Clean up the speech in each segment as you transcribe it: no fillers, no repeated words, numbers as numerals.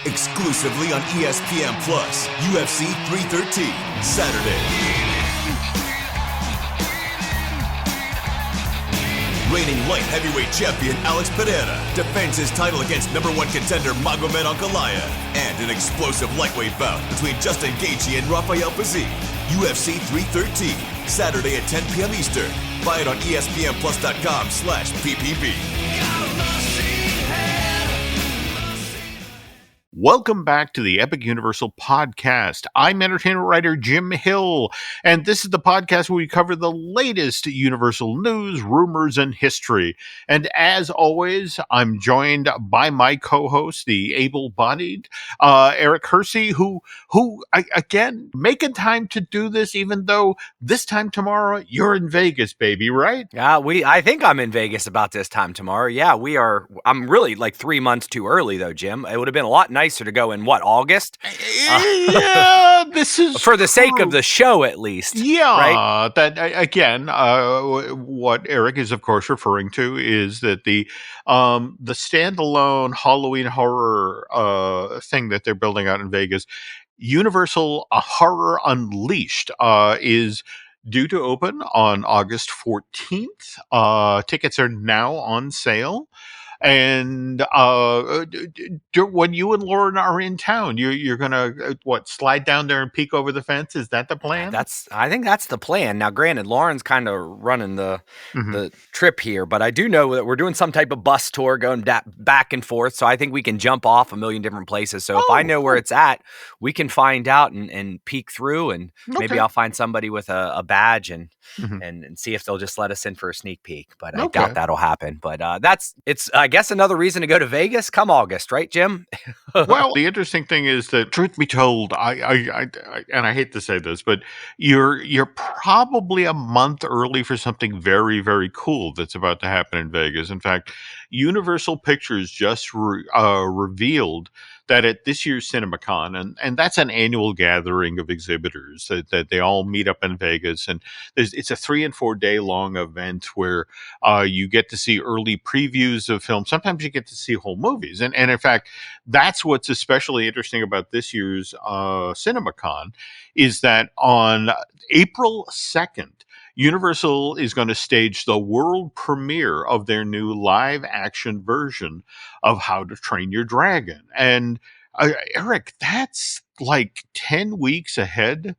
exclusively on ESPN Plus. UFC 313, Saturday. Reigning light heavyweight champion Alex Pereira defends his title against #1 contender Magomed Ankalaev, and an explosive lightweight bout between Justin Gaethje and Rafael Fiziev. UFC 313, Saturday at 10 p.m. Eastern. Buy it on ESPNplus.com/PPV. Welcome back to the Epic Universal Podcast. I'm entertainment writer Jim Hill, and this is the podcast where we cover the latest Universal news, rumors, and history. And as always, I'm joined by my co-host, the able-bodied Eric Hersey, who again, making time to do this, even though this time tomorrow you're in Vegas, baby, right? I think I'm in Vegas about this time tomorrow. Yeah, we are. I'm really like 3 months too early, though, Jim. It would have been a lot nicer to go in August? Yeah, this is for the sake of the show, at least. Yeah, right? That again, what Eric is of course referring to is that the standalone Halloween horror thing that they're building out in Vegas, Universal Horror Unleashed, is due to open on August 14th. Tickets are now on sale. And when you and Lauren are in town, you're gonna slide down there and peek over the fence? Is that the plan? I think that's the plan. Now, granted, Lauren's kind of running the trip here, but I do know that we're doing some type of bus tour going back and forth. So I think we can jump off a million different places. So if I know where it's at, we can find out and peek through, and maybe I'll find somebody with a badge and see if they'll just let us in for a sneak peek. But I doubt that'll happen. But it's I guess another reason to go to Vegas come August, right, Jim? Well, the interesting thing is that, truth be told, I and I hate to say this, but you're probably a month early for something very, very cool that's about to happen in Vegas. In fact, Universal Pictures just revealed that at this year's CinemaCon, and that's an annual gathering of exhibitors that they all meet up in Vegas, and it's a 3 and 4 day long event where you get to see early previews of films. Sometimes you get to see whole movies, and in fact, that's what's especially interesting about this year's CinemaCon, is that on April 2nd, Universal is going to stage the world premiere of their new live action version of How to Train Your Dragon. And Eric, that's like 10 weeks ahead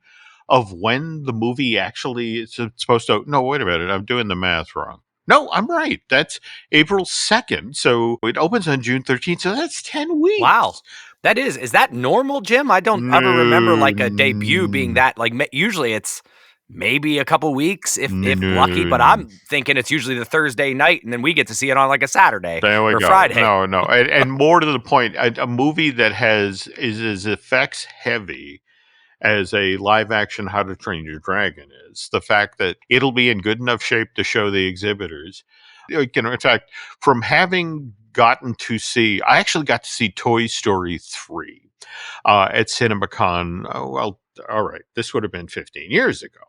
of when the movie actually is supposed to. No, wait a minute. I'm doing the math wrong. No, I'm right. That's April 2nd. So it opens on June 13th. So that's 10 weeks. Wow. That is that normal, Jim? I don't ever remember like a debut being that. Like usually it's maybe a couple weeks if lucky, but I'm thinking it's usually the Thursday night, and then we get to see it on like a Saturday or Friday. No, and more to the point, a movie that is as effects heavy as a live action How to Train Your Dragon is. The fact that it'll be in good enough shape to show the exhibitors. In fact, from having gotten to see, I actually got to see Toy Story 3 at CinemaCon. Well, all right, this would have been 15 years ago.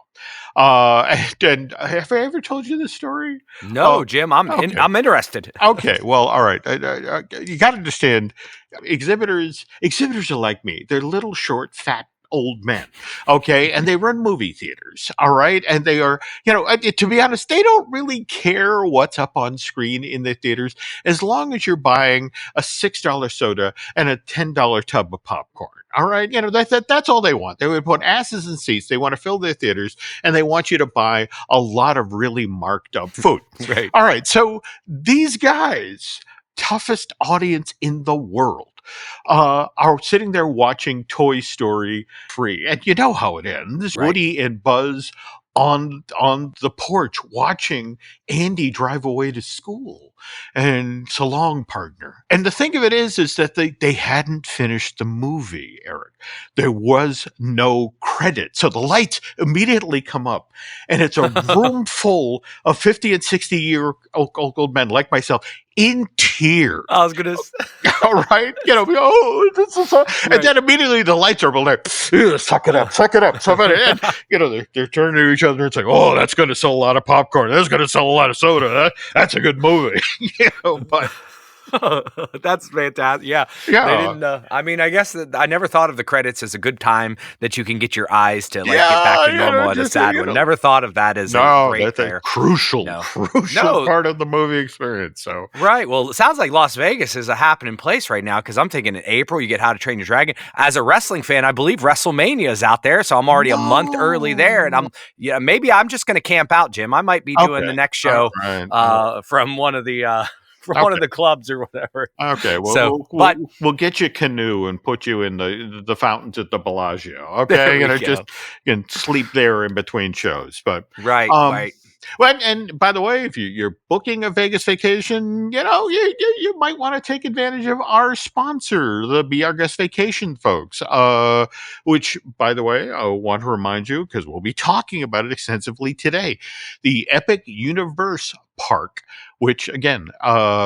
And have I ever told you this story? No, Jim, I'm interested. Okay, well, all right. You got to understand, exhibitors are like me. They're little, short, fat, old men, okay? And they run movie theaters, all right? And they are, to be honest, they don't really care what's up on screen in the theaters as long as you're buying a $6 soda and a $10 tub of popcorn. All right, that's all they want. They would put asses in seats. They want to fill their theaters, and they want you to buy a lot of really marked up food. Right. All right, so these guys, toughest audience in the world, are sitting there watching Toy Story 3, and you know how it ends. Right. Woody and Buzz on the porch watching Andy drive away to school, and so long, partner. And the thing of it is that they hadn't finished the movie, Eric. There was no credit. So the lights immediately come up, and it's a room full of 50 and 60-year-old men like myself in tears. I was going to all right? This is so... Right. And then immediately the lights are like, suck it up. And, they're turning to each other and saying, oh, that's going to sell a lot of popcorn. That's going to sell a lot of soda. That's a good movie. But That's fantastic. Yeah. They Yeah. didn't, I mean, I guess that I never thought of the credits as a good time that you can get your eyes to like get back Yeah, to normal at a just, sad one. Never thought of that as a no, break that's a there. crucial, No. crucial No. part of the movie experience. So Right. Well, it sounds like Las Vegas is a happening place right now because I'm thinking in April you get How to Train Your Dragon. As a wrestling fan, I believe WrestleMania is out there, so I'm already a month early there, and maybe I'm just going to camp out, Jim. I might be doing okay, the next all show right. from one of the from one Okay. of the clubs or whatever. Okay, well, So, we'll get you a canoe and put you in the fountains at the Bellagio. there Okay, we just go. you can sleep there in between shows. But Right. well, and by the way, if you're booking a Vegas vacation, you might want to take advantage of our sponsor, the Be Our Guest Vacation folks. Which, by the way, I want to remind you because we'll be talking about it extensively today. The Epic Universe Park, which again,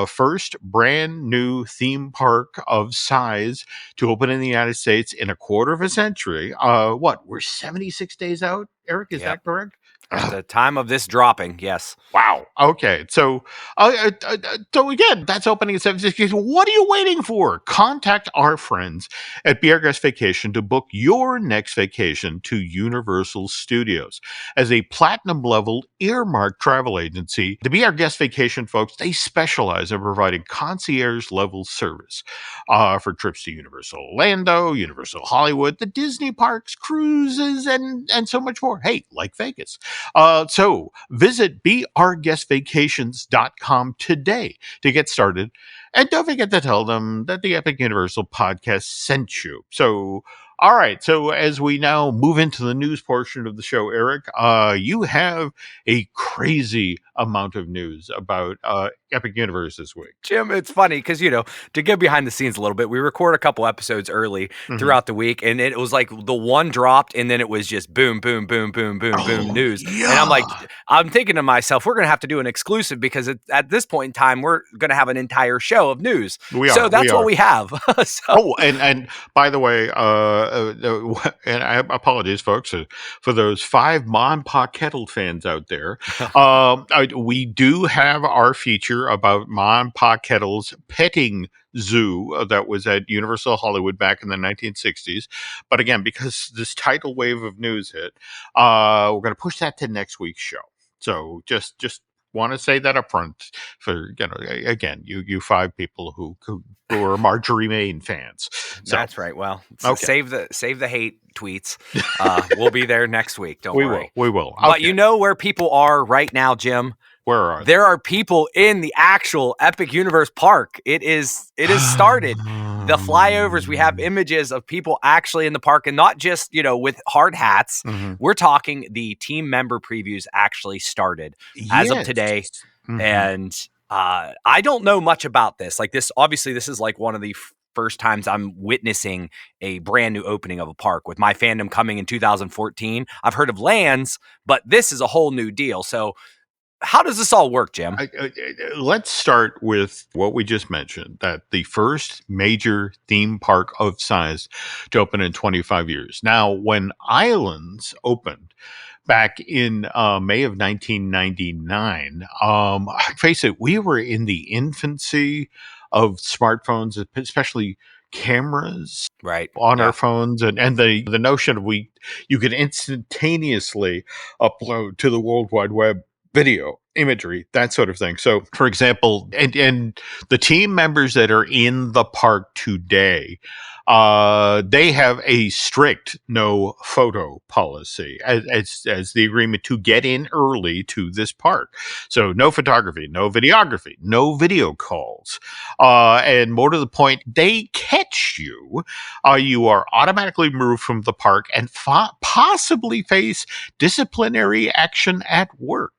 first brand new theme park of size to open in the United States in a quarter of a century. We're 76 days out, Eric, is that correct? At the time of this dropping, yes. Wow. Okay. So, so again, that's opening at 7:60. What are you waiting for? Contact our friends at BRGS Vacation to book your next vacation to Universal Studios. As a platinum level earmarked travel agency, the BRGS Vacation folks, they specialize in providing concierge level service for trips to Universal Orlando, Universal Hollywood, the Disney parks, cruises, and so much more. Hey, like Vegas. So visit beourguestvacations.com today to get started. And don't forget to tell them that the Epic Universal podcast sent you. So, all right. So as we now move into the news portion of the show, Eric, you have a crazy amount of news about Epic Universe this week. Jim, it's funny because, to get behind the scenes a little bit, we record a couple episodes early throughout the week, and it was like the one dropped, and then it was just boom, boom, boom, boom, boom, boom news. Yeah. And I'm thinking to myself, we're going to have to do an exclusive because at this point in time, we're going to have an entire show of news. So that's what we have. And by the way, and I apologize, folks, for those 5 Mom Pa Kettle fans out there. We do have our feature about Mom Pa Kettle's petting zoo that was at Universal Hollywood back in the 1960s. But again, because this tidal wave of news hit, we're going to push that to next week's show. So just want to say that up front for, again, you 5 people who are Marjorie Main fans. So, that's right. Well, okay. save the hate tweets. We'll be there next week. Don't worry. We will. But okay. you know where people are right now, Jim? Where are they? There are people in the actual Epic Universe Park. It has started. The flyovers, we have images of people actually in the park, and not just, with hard hats. Mm-hmm. We're talking the team member previews actually started as of today. Mm-hmm. And I don't know much about this. Like this, obviously, this is like one of the first times I'm witnessing a brand new opening of a park with my fandom coming in 2014. I've heard of lands, but this is a whole new deal. So how does this all work, Jim? Let's start with what we just mentioned, that the first major theme park of size to open in 25 years. Now, when Islands opened back in May of 1999, face it, we were in the infancy of smartphones, especially cameras on our phones, and the notion of you could instantaneously upload to the World Wide Web video, imagery, that sort of thing. So, for example, and the team members that are in the park today, they have a strict no photo policy as the agreement to get in early to this park. So no photography, no videography, no video calls. And more to the point, they catch you. You are automatically removed from the park and possibly face disciplinary action at work.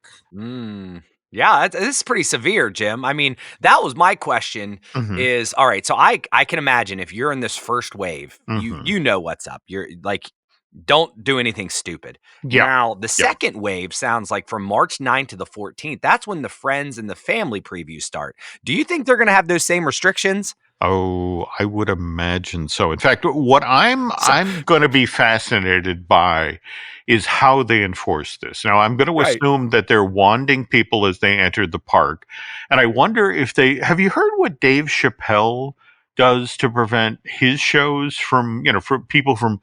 Yeah, this is pretty severe, Jim. I mean, that was my question is, all right, so I can imagine if you're in this first wave, you know what's up. You're like, don't do anything stupid. Yeah. Now, the second wave sounds like from March 9th to the 14th. That's when the friends and the family previews start. Do you think they're going to have those same restrictions? Oh, I would imagine so. In fact, what I'm going to be fascinated by is how they enforce this. Now, I'm going to Right. assume that they're wanding people as they enter the park, and I wonder if they have you heard what Dave Chappelle does to prevent his shows from, for people from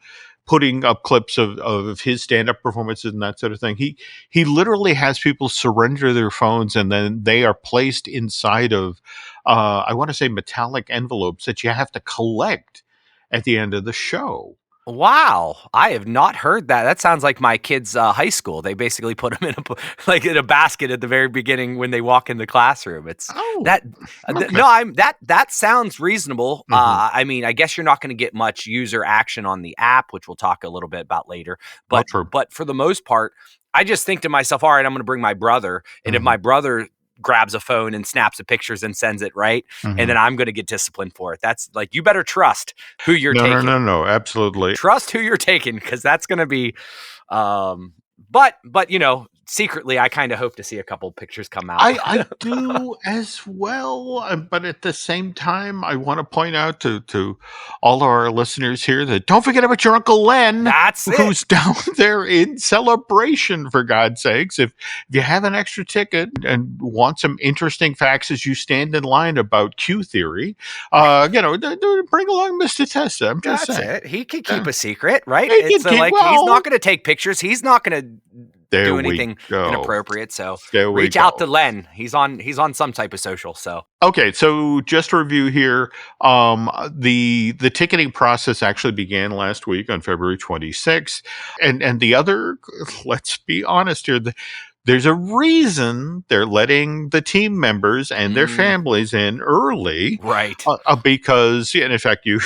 putting up clips of his stand-up performances and that sort of thing. He literally has people surrender their phones, and then they are placed inside of I want to say metallic envelopes that you have to collect at the end of the show. Wow, I have not heard that. That sounds like my kids' high school. They basically put them in in a basket at the very beginning when they walk in the classroom. It's Oh, that okay. no, that sounds reasonable. Hmm. I mean, I guess you're not going to get much user action on the app, which we'll talk a little bit about later. Oh, But true. but for the most part, I just think to myself, all right, I'm going to bring my brother, and if Hmm. my brother grabs a phone and snaps the pictures and sends it right, and Hmm. then I'm going to get disciplined for it. That's like, you better trust who you're No, no, taking. no, no, absolutely. Trust who you're taking, because that's going to be but secretly I kind of hope to see a couple pictures come out. I do as well, but at the same time, I want to point out to all of our listeners here that don't forget about your Uncle Len, That's it. who's down there in celebration, for God's sakes. If you have an extra ticket and want some interesting facts as you stand in line about Q theory, bring along Mr. Testa. I'm just That's saying. it. He can Yeah. keep a secret, right? He It's can keep, like, he's not going to take pictures. He's not going to there do we anything go. inappropriate. So There we reach out go. to Len. He's on some type of social. So Okay, so just to review here, the ticketing process actually began last week on February 26th, and the other, let's be honest here, there's a reason they're letting the team members and their families in early, right. because, and in fact, you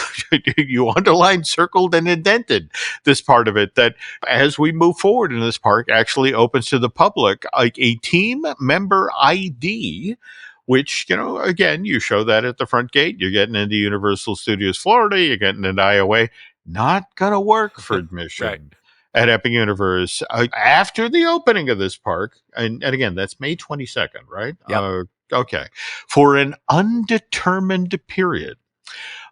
you underlined, circled, and indented this part of it, that as we move forward in this park, actually opens to the public like a team member ID, which, again, you show that at the front gate. You're getting into Universal Studios Florida, you're getting into IOA. Not going to work for admission Right. at Epic Universe after the opening of this park. And again, that's May 22nd, right? Yep. Okay. For an undetermined period.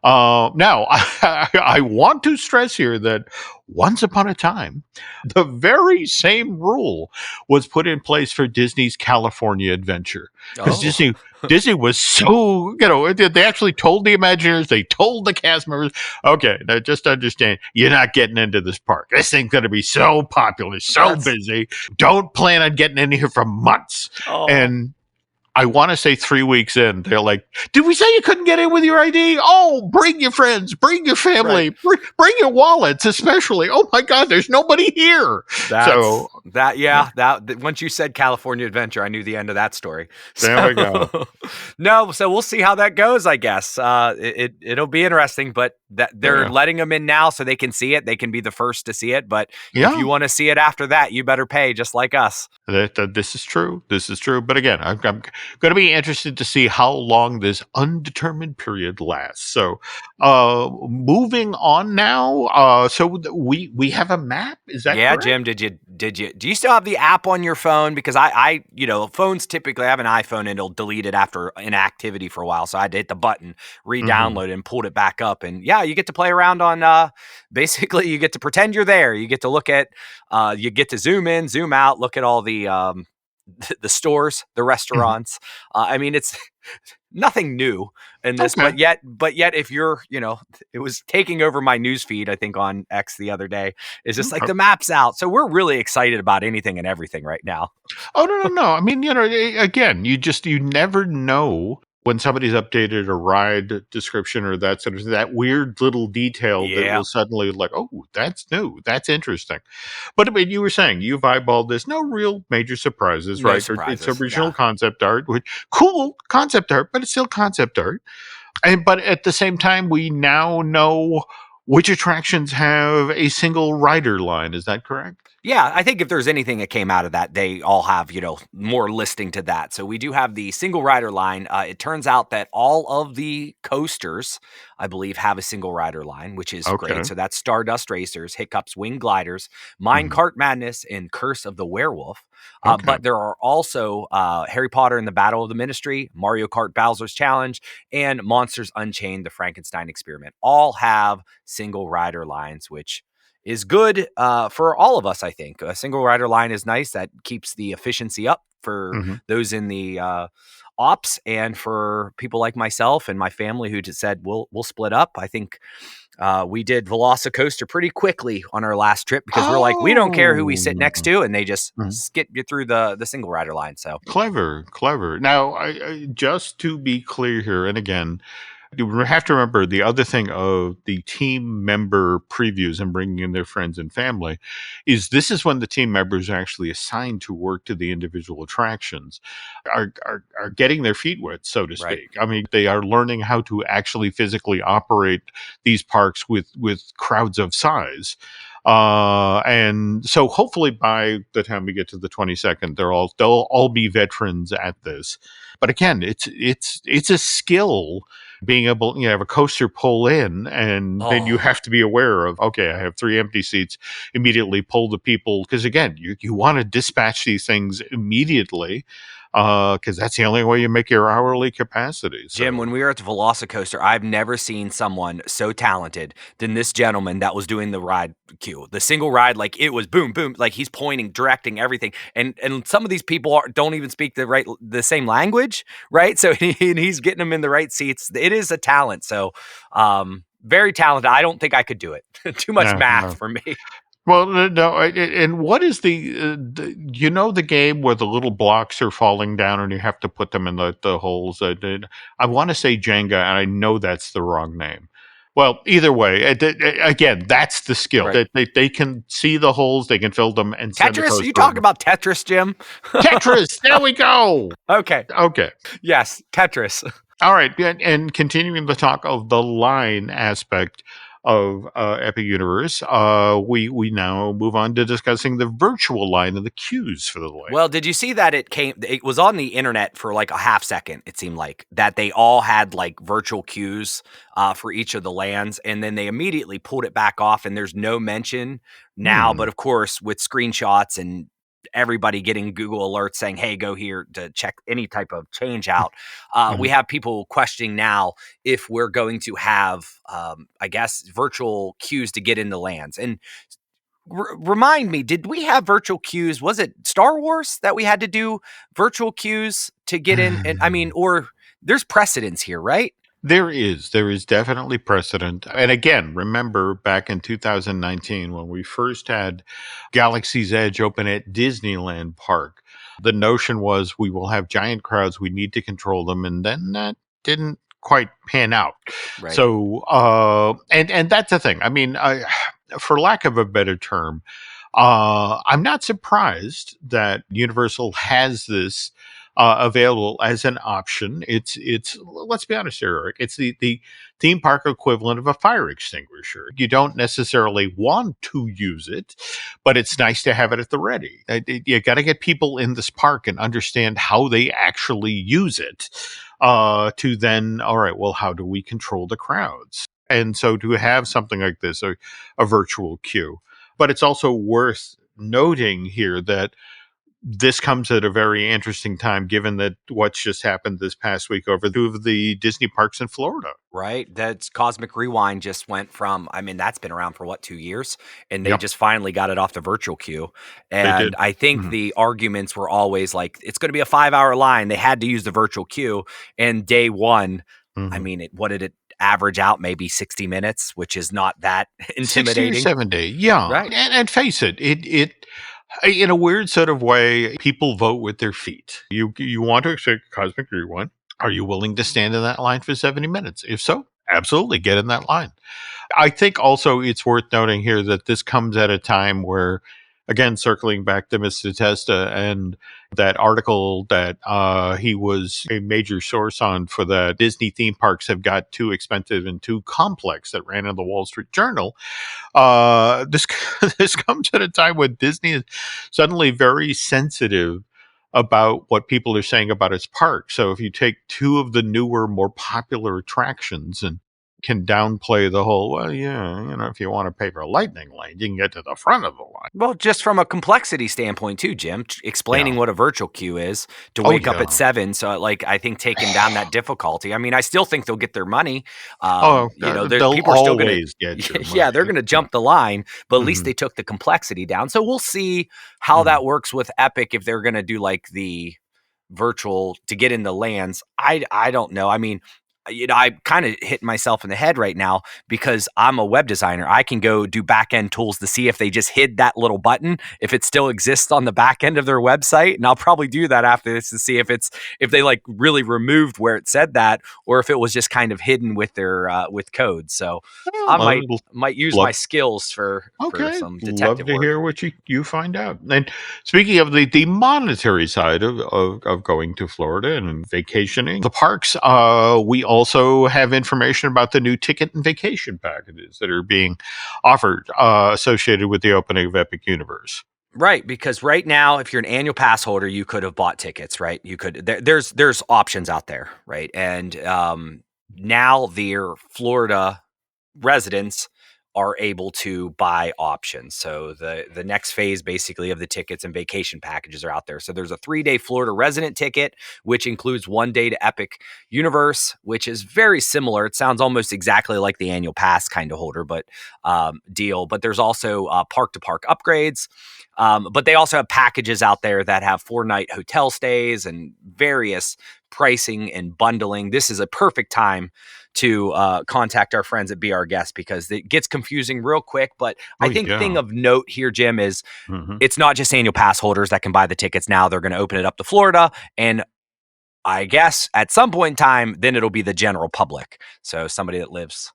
Now, I want to stress here that once upon a time, the very same rule was put in place for Disney's California Adventure, because Disney was so, they actually told the Imagineers, they told the cast members, okay, now just understand, you're not getting into this park. This thing's going to be so popular, so busy. Don't plan on getting in here for months. And I want to say 3 weeks in, they're like, did we say you couldn't get in with your ID? Oh, bring your friends, bring your family, bring your wallets, especially. Oh my God, there's nobody here. Once you said California Adventure, I knew the end of that story. There we go. No, so we'll see how that goes, I guess. It'll be interesting, but that they're letting them in now so they can see it. They can be the first to see it. But if you want to see it after that, you better pay, just like us. This is true. This is true. But again, I'm going to be interested to see how long this undetermined period lasts. So, moving on now. So we have a map. Is that correct? Jim? Do you still have the app on your phone? Because I phones typically, I have an iPhone and it'll delete it after inactivity for a while. So I had to hit the button, re-download it, and pulled it back up. And you get to play around on. Basically, you get to pretend you're there. You get to look at. You get to zoom in, zoom out, look at all the stores, the restaurants. I mean, it's nothing new in this, but yet if you're, it was taking over my news feed, I think on X the other day, is just like the map's out. So we're really excited about anything and everything right now. Oh, no. I mean, again, you never know when somebody's updated a ride description or that sort of that weird little detail that will suddenly like, oh, that's new. That's interesting. But I mean, you were saying you've eyeballed this. No real major surprises, right? It's original concept art, which cool concept art, but it's still concept art. But at the same time, we now know which attractions have a single rider line. Is that correct? Yeah, I think if there's anything that came out of that, they all have, more listing to that. So we do have the single rider line. It turns out that all of the coasters, I believe, have a single rider line, which is Okay. great. So that's Stardust Racers, Hiccup's Wing Gliders, Mine Mhm. Cart Madness, and Curse of the Werewolf. Okay. But there are also Harry Potter and the Battle of the Ministry, Mario Kart Bowser's Challenge, and Monsters Unchained, the Frankenstein Experiment. All have single rider lines, which is good for all of us, I think. A single rider line is nice. That keeps the efficiency up for Mhm. those in the ops and for people like myself and my family who just said, we'll split up. I think we did Velocicoaster pretty quickly on our last trip because we're like, we don't care who we sit next Oh. to, and they just Mhm. skip you through the single rider line. So Clever, clever. Now, just to be clear here, and again, you have to remember the other thing of the team member previews and bringing in their friends and family is this is when the team members are actually assigned to work to the individual attractions are getting their feet wet, so to right. speak. I mean, they are learning how to actually physically operate these parks with crowds of size. And so hopefully by the time we get to the 22nd, they'll all be veterans at this. But again, it's a skill being able, have a coaster pull in, and then you Oh, have to be aware of, okay, I have 3 empty seats, immediately pull the people, because again, you want to dispatch these things immediately, because that's the only way you make your hourly capacity. Jim, So when we were at the Velocicoaster, I've never seen someone so talented than this gentleman that was doing the ride queue. The single ride, like it was boom, boom, like he's pointing, directing everything. And some of these people don't even speak the same language, right? So and he's getting them in the right seats. It is a talent. So very talented. I don't think I could do it. Too much no, math no. for me. Well, no, and what is the game where the little blocks are falling down and you have to put them in the holes? I want to say Jenga, and I know that's the wrong name. Well, either way, again, that's the skill. Right. They can see the holes, they can fill them, and send the Tetris? You coaster talking over. about Tetris, Jim? Tetris. There we go. Okay. Okay. Yes, Tetris. All right, and continuing the talk of the line aspect of Epic Universe, we now move on to discussing the virtual line and the queues for the line. Well, did you see that it was on the internet for like a half second, it seemed like, that they all had like virtual queues for each of the lands, and then they immediately pulled it back off, and there's no mention now, but of course, with screenshots and everybody getting Google alerts saying, hey, go here to check any type of change out. We have people questioning now if we're going to have, I guess, virtual queues to get into lands. And remind me, did we have virtual queues? Was it Star Wars that we had to do virtual queues to get in? And I mean, or there's precedence here, right? There is definitely precedent. And again, remember back in 2019 when we first had Galaxy's Edge open at Disneyland Park, the notion was we will have giant crowds, we need to control them, and then that didn't quite pan out. Right. So, and that's the thing. I mean, for lack of a better term, I'm not surprised that Universal has this available as an option. It's let's be honest here, Eric. It's the theme park equivalent of a fire extinguisher. You don't necessarily want to use it, but it's nice to have it at the ready. You got to get people in this park and understand how they actually use it. To then, all right, well, how do we control the crowds? And so to have something like this, a virtual queue, but it's also worth noting here that this comes at a very interesting time, given that what's just happened this past week over two of the Disney parks in Florida. Right. That's Cosmic Rewind just went from, I mean, that's been around for what, 2 years? And they Yep, just finally got it off the virtual queue. they And did. I think Mhm. the arguments were always like, it's going to be a 5 hour line. They had to use the virtual queue. And day one, I Mhm. mean, what did it average out? Maybe 60 minutes, which is not that 60 or intimidating. 70, yeah. Right. And face it, it in a weird sort of way, people vote with their feet. You want to accept Cosmic Rewind. Are you willing to stand in that line for 70 minutes? If so, absolutely get in that line. I think also it's worth noting here that this comes at a time where again, circling back to Mr. Testa and that article that he was a major source on for the Disney theme parks have got too expensive and too complex, that ran in the Wall Street Journal. This this comes at a time when Disney is suddenly very sensitive about what people are saying about its park. So if you take two of the newer, more popular attractions and can downplay the whole, well, yeah, if you want to pay for a lightning lane, you can get to the front of the line. Well, just from a complexity standpoint too, Jim, explaining what a virtual queue is to wake up at 7. So I think taking down that difficulty. I mean, I still think they'll get their money. They'll people are still going to get your money. Yeah, they're going to jump the line, but at least they took the complexity down. So we'll see how that works with Epic, if they're going to do like the virtual to get in the lands. I don't know. I mean, I kind of hit myself in the head right now because I'm a web designer. I can go do back end tools to see if they just hid that little button, if it still exists on the back end of their website. And I'll probably do that after this to see if they like really removed where it said that, or if it was just kind of hidden with their with code. So I might use my skills for some detective Love to work. hear what you find out. And speaking of the monetary side of going to Florida and vacationing, the parks, we also have information about the new ticket and vacation packages that are being offered associated with the opening of Epic Universe. Right, because right now, if you're an annual pass holder, you could have bought tickets, right? You could. There's options out there, right? And now their Florida residents are able to buy options. So the next phase basically of the tickets and vacation packages are out there. So there's a 3-day Florida resident ticket, which includes 1 day to Epic Universe, which is very similar. It sounds almost exactly like the annual pass kind of holder, but deal. But there's also park to park upgrades. But they also have packages out there that have 4-night hotel stays and various pricing and bundling. This is a perfect time to contact our friends at Be Our Guest, because it gets confusing real quick. But I think thing of note here, Jim, is it's not just annual pass holders that can buy the tickets now. They're going to open it up to Florida. And I guess at some point in time, then it'll be the general public. So somebody that lives,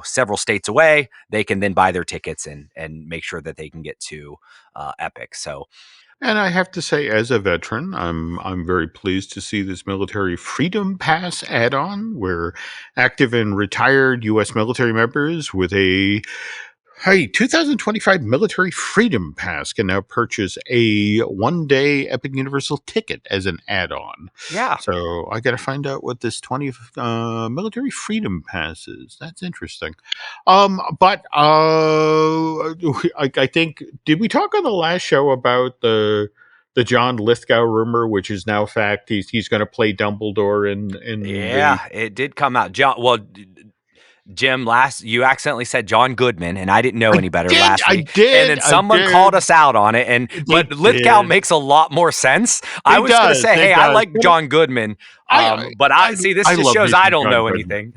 several states away, they can then buy their tickets and make sure that they can get to Epic. So. And I have to say, as a veteran, I'm very pleased to see this Military Freedom Pass add-on, where active and retired U.S. military members with a 2025 Military Freedom Pass can now purchase a 1-day Epic Universal ticket as an add-on. Yeah. So I got to find out what this Military Freedom Pass is. That's interesting. But I think, did we talk on the last show about the John Lithgow rumor, which is now fact? He's going to play Dumbledore in it did come out. Jim, you accidentally said John Goodman, and I didn't know any better last week. I did. And then someone called us out on it. But Lithgow makes a lot more sense. I was going to say, hey, I like John Goodman. But this just shows I don't know anything.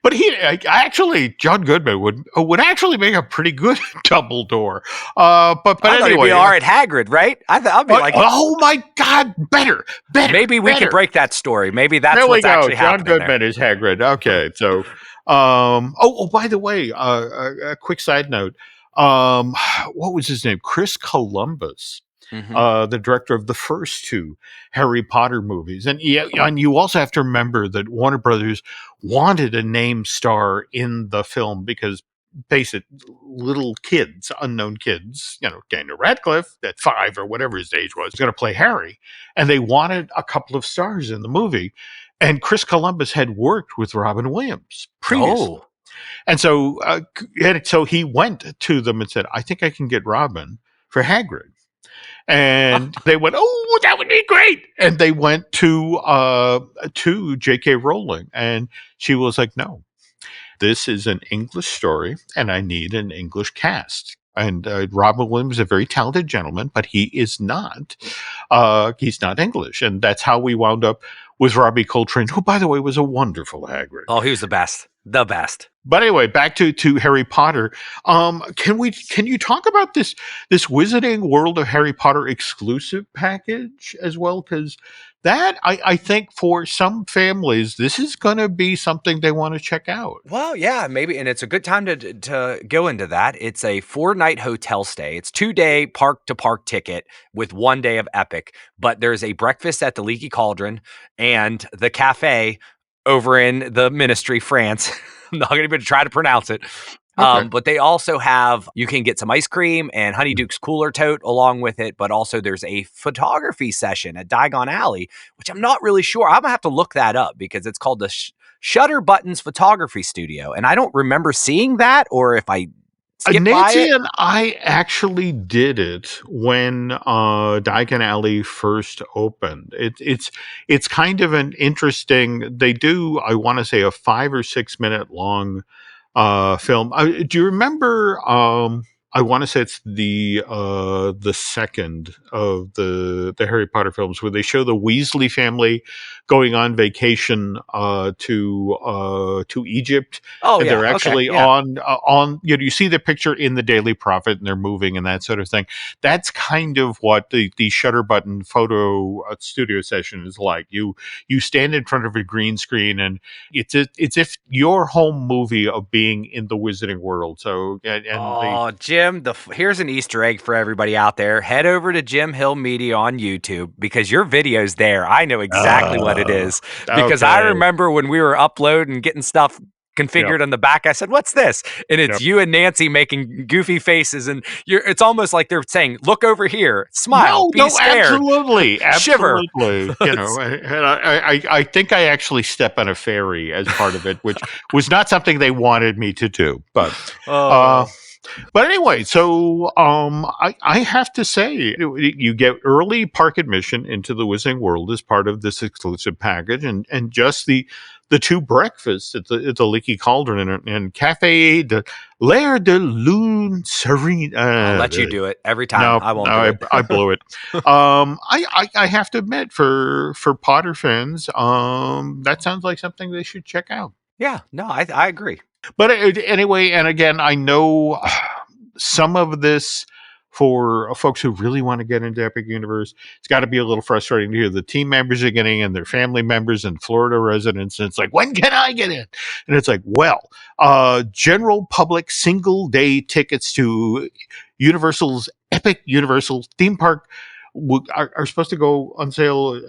But he actually, John Goodman would actually make a pretty good Dumbledore. But anyway, he'd be all right, Hagrid, right? I'd be like, oh my God, better. Maybe we can break that story. Maybe that's what's actually happening. John Goodman is Hagrid. Okay, so by the way, a quick side note. What was his name? Chris Columbus. The director of the first 2 Harry Potter movies. And you also have to remember that Warner Brothers wanted a name star in the film because, face it, little kids, unknown kids, Daniel Radcliffe at 5 or whatever his age was going to play Harry. And they wanted a couple of stars in the movie. And Chris Columbus had worked with Robin Williams previously. Oh. And so he went to them and said, I think I can get Robin for Hagrid. And they went, oh, that would be great. And they went to J.K. Rowling, and she was like, no, this is an English story, and I need an English cast. And Robin Williams is a very talented gentleman, but he is not. He's not English, and that's how we wound up with Robbie Coltrane, who, by the way, was a wonderful Hagrid. Oh, he was the best. The best. But anyway, back to Harry Potter. Can you talk about this Wizarding World of Harry Potter exclusive package as well? Because that I think for some families, this is going to be something they want to check out. Well, yeah, maybe. And it's a good time to go into that. It's a 4-night hotel stay. It's 2-day park to park ticket with 1 day of Epic. But there's a breakfast at the Leaky Cauldron and the cafe over in the Ministry, France. I'm not going to even try to pronounce it. Okay. But they also have, you can get some ice cream and Honeyduke's cooler tote along with it. But also there's a photography session at Diagon Alley, which I'm not really sure. I'm going to have to look that up because it's called the Shutter Buttons Photography Studio. And I don't remember seeing that, or if I skipped by Nancy it. and I actually did it when Diagon Alley first opened. It's kind of an interesting. They do, I want to say, a 5 or 6 minute long film. Do you remember? I want to say it's the second of the Harry Potter films where they show the Weasley family going on vacation to Egypt. Oh, And yeah. they're actually okay, yeah. on. You see the picture in the Daily Prophet, and they're moving and that sort of thing. That's kind of what the Shutter Button photo studio session is like. You stand in front of a green screen, and it's if your home movie of being in the Wizarding World. So Jim, here's an Easter egg for everybody out there. Head over to Jim Hill Media on YouTube because your video's there. I know exactly what it is because I okay. remember when we were uploading, getting stuff configured on the back, I said, "What's this?" And it's you and Nancy making goofy faces, and it's almost like they're saying, "Look over here, smile, be scared, absolutely, shiver." absolutely." And I think I actually step on a ferry as part of it, which was not something they wanted me to do, but. But anyway, so I have to say, you get early park admission into the Wizarding World as part of this exclusive package, and just the 2 breakfasts at the Leaky Cauldron and Cafe de l'Air de Lune Serene. I'll let you do it every time. No, I won't do it. I blew it. I have to admit, for Potter fans, that sounds like something they should check out. Yeah, no, I agree. But anyway, and again, I know some of this for folks who really want to get into Epic Universe, it's got to be a little frustrating to hear the team members are getting in, their family members and Florida residents. And it's like, when can I get in? And it's like, well, general public single day tickets to Universal's Epic Universal theme park are supposed to go on sale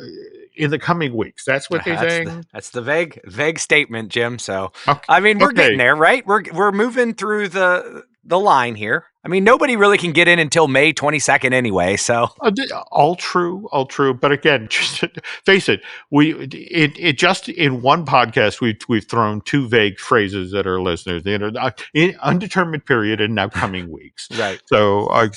in the coming weeks. That's what they're saying. That's the vague statement, Jim. So, okay. I mean, we're getting there, right? We're moving through the line here. I mean, nobody really can get in until May 22nd anyway. So all true. But again, just face it, it just in one podcast we've thrown 2 vague phrases at our listeners. In undetermined period and now coming weeks. Right. So I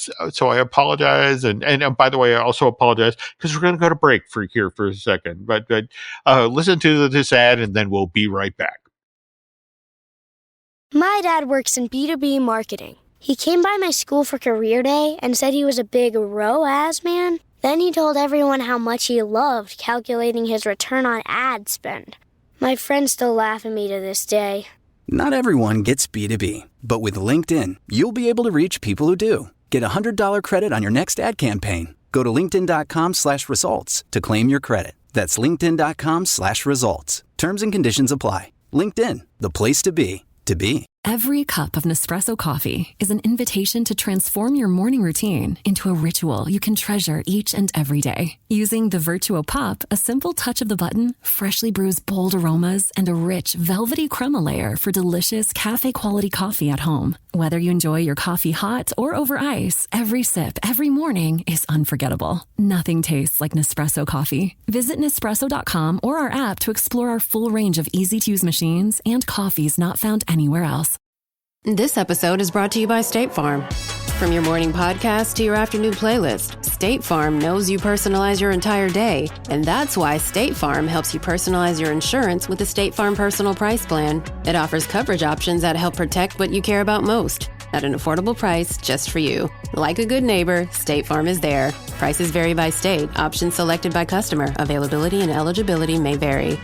apologize, and by the way, I also apologize because we're going to go to break here for a second. But listen to this ad, and then we'll be right back. My dad works in B2B marketing. He came by my school for career day and said he was a big ROAS man. Then he told everyone how much he loved calculating his return on ad spend. My friends still laugh at me to this day. Not everyone gets B2B, but with LinkedIn, you'll be able to reach people who do. Get a $100 credit on your next ad campaign. Go to linkedin.com/results to claim your credit. That's linkedin.com/results. Terms and conditions apply. LinkedIn, the place to be. Every cup of Nespresso coffee is an invitation to transform your morning routine into a ritual you can treasure each and every day. Using the Virtuo Pup, a simple touch of the button freshly brews bold aromas and a rich, velvety crema layer for delicious cafe-quality coffee at home. Whether you enjoy your coffee hot or over ice, every sip, every morning is unforgettable. Nothing tastes like Nespresso coffee. Visit Nespresso.com or our app to explore our full range of easy-to-use machines and coffees not found anywhere else. This episode is brought to you by State Farm. From your morning podcast to your afternoon playlist, State Farm knows you personalize your entire day, and that's why State Farm helps you personalize your insurance with the State Farm Personal Price Plan. It offers coverage options that help protect what you care about most at an affordable price just for you. Like a good neighbor, State Farm is there. Prices vary by state. Options selected by customer. Availability and eligibility may vary.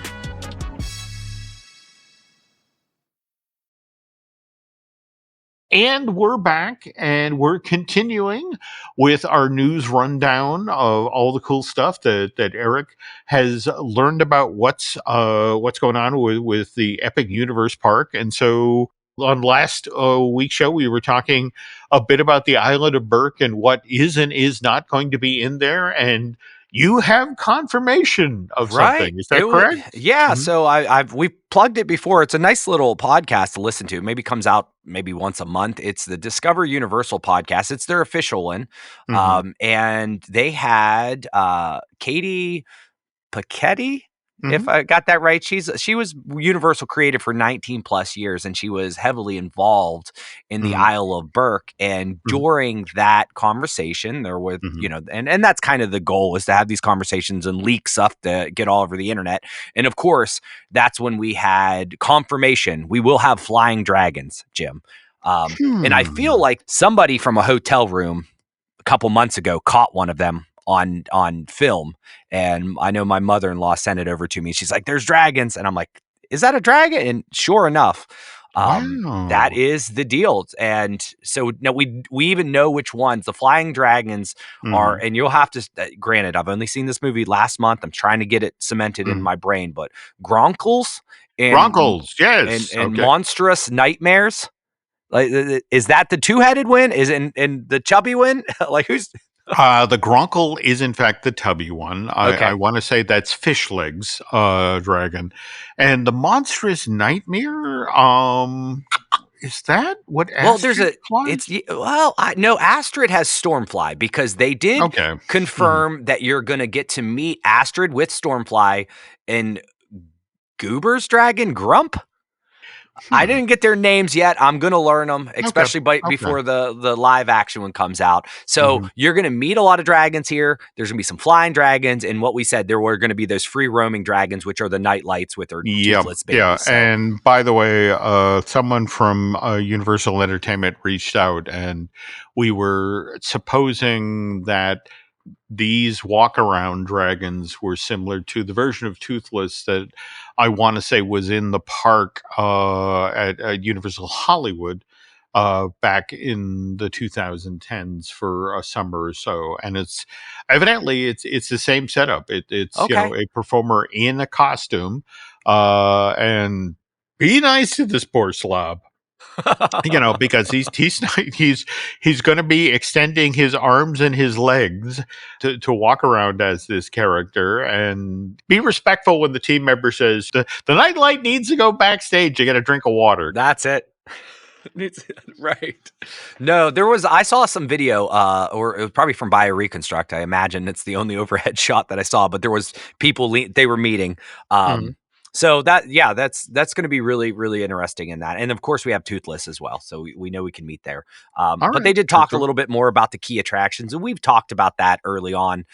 And we're back, and we're continuing with our news rundown of all the cool stuff that Eric has learned about what's going on with the Epic Universe Park. And so on last week's show, we were talking a bit about the island of Berk and what is and is not going to be in there. And you have confirmation of something. Is that correct? Yeah. So we've plugged it before. It's a nice little podcast to listen to. Maybe comes out maybe once a month. It's the Discover Universal podcast. It's their official one. And they had Katie Paquetti, if I got that right. She was Universal creative for 19 plus years, and she was heavily involved in the Isle of Berk. And during that conversation, there was, and that's kind of the goal, is to have these conversations and leak stuff to get all over the internet. And of course, that's when we had confirmation. We will have flying dragons, Jim. And I feel like somebody from a hotel room a couple months ago caught one of them on film, and I know my mother-in-law sent it over to me. She's like, "There's dragons," and I'm like, "Is that a dragon?" And sure enough, that is the deal. And so now we even know which ones the flying dragons are. And you'll have to, granted, I've only seen this movie last month. I'm trying to get it cemented in my brain, but Gronkles, yes, and Monstrous Nightmares. Like, is that the two-headed one? Is and the chubby one? Like, who's? The Gronkle is in fact the tubby one. I want to say that's Fish Legs dragon, and the Monstrous Nightmare. Is that what? Astrid flies? No, Astrid has Stormfly, because they did confirm that you're going to get to meet Astrid with Stormfly and Goober's dragon Grump. I didn't get their names yet. I'm going to learn them, especially before the live action one comes out. So you're going to meet a lot of dragons here. There's going to be some flying dragons. And what we said, there were going to be those free roaming dragons, which are the night lights with their toothless babies. Yeah. So. And by the way, someone from Universal Entertainment reached out, and we were supposing that these walk-around dragons were similar to the version of Toothless that I want to say was in the park at Universal Hollywood back in the 2010s for a summer or so. And it's evidently it's the same setup. It's a performer in a costume, and be nice to this poor slob. Because he's going to be extending his arms and his legs to walk around as this character, and be respectful when the team member says the nightlight needs to go backstage to get a drink of water. That's it. Right. No, I saw some video, or it was probably from BioReconstruct. I imagine it's the only overhead shot that I saw, but there was people, they were meeting. So that's going to be really, really interesting in that. And of course we have Toothless as well. So we know we can meet there. But they did talk a little bit more about the key attractions, and we've talked about that early on.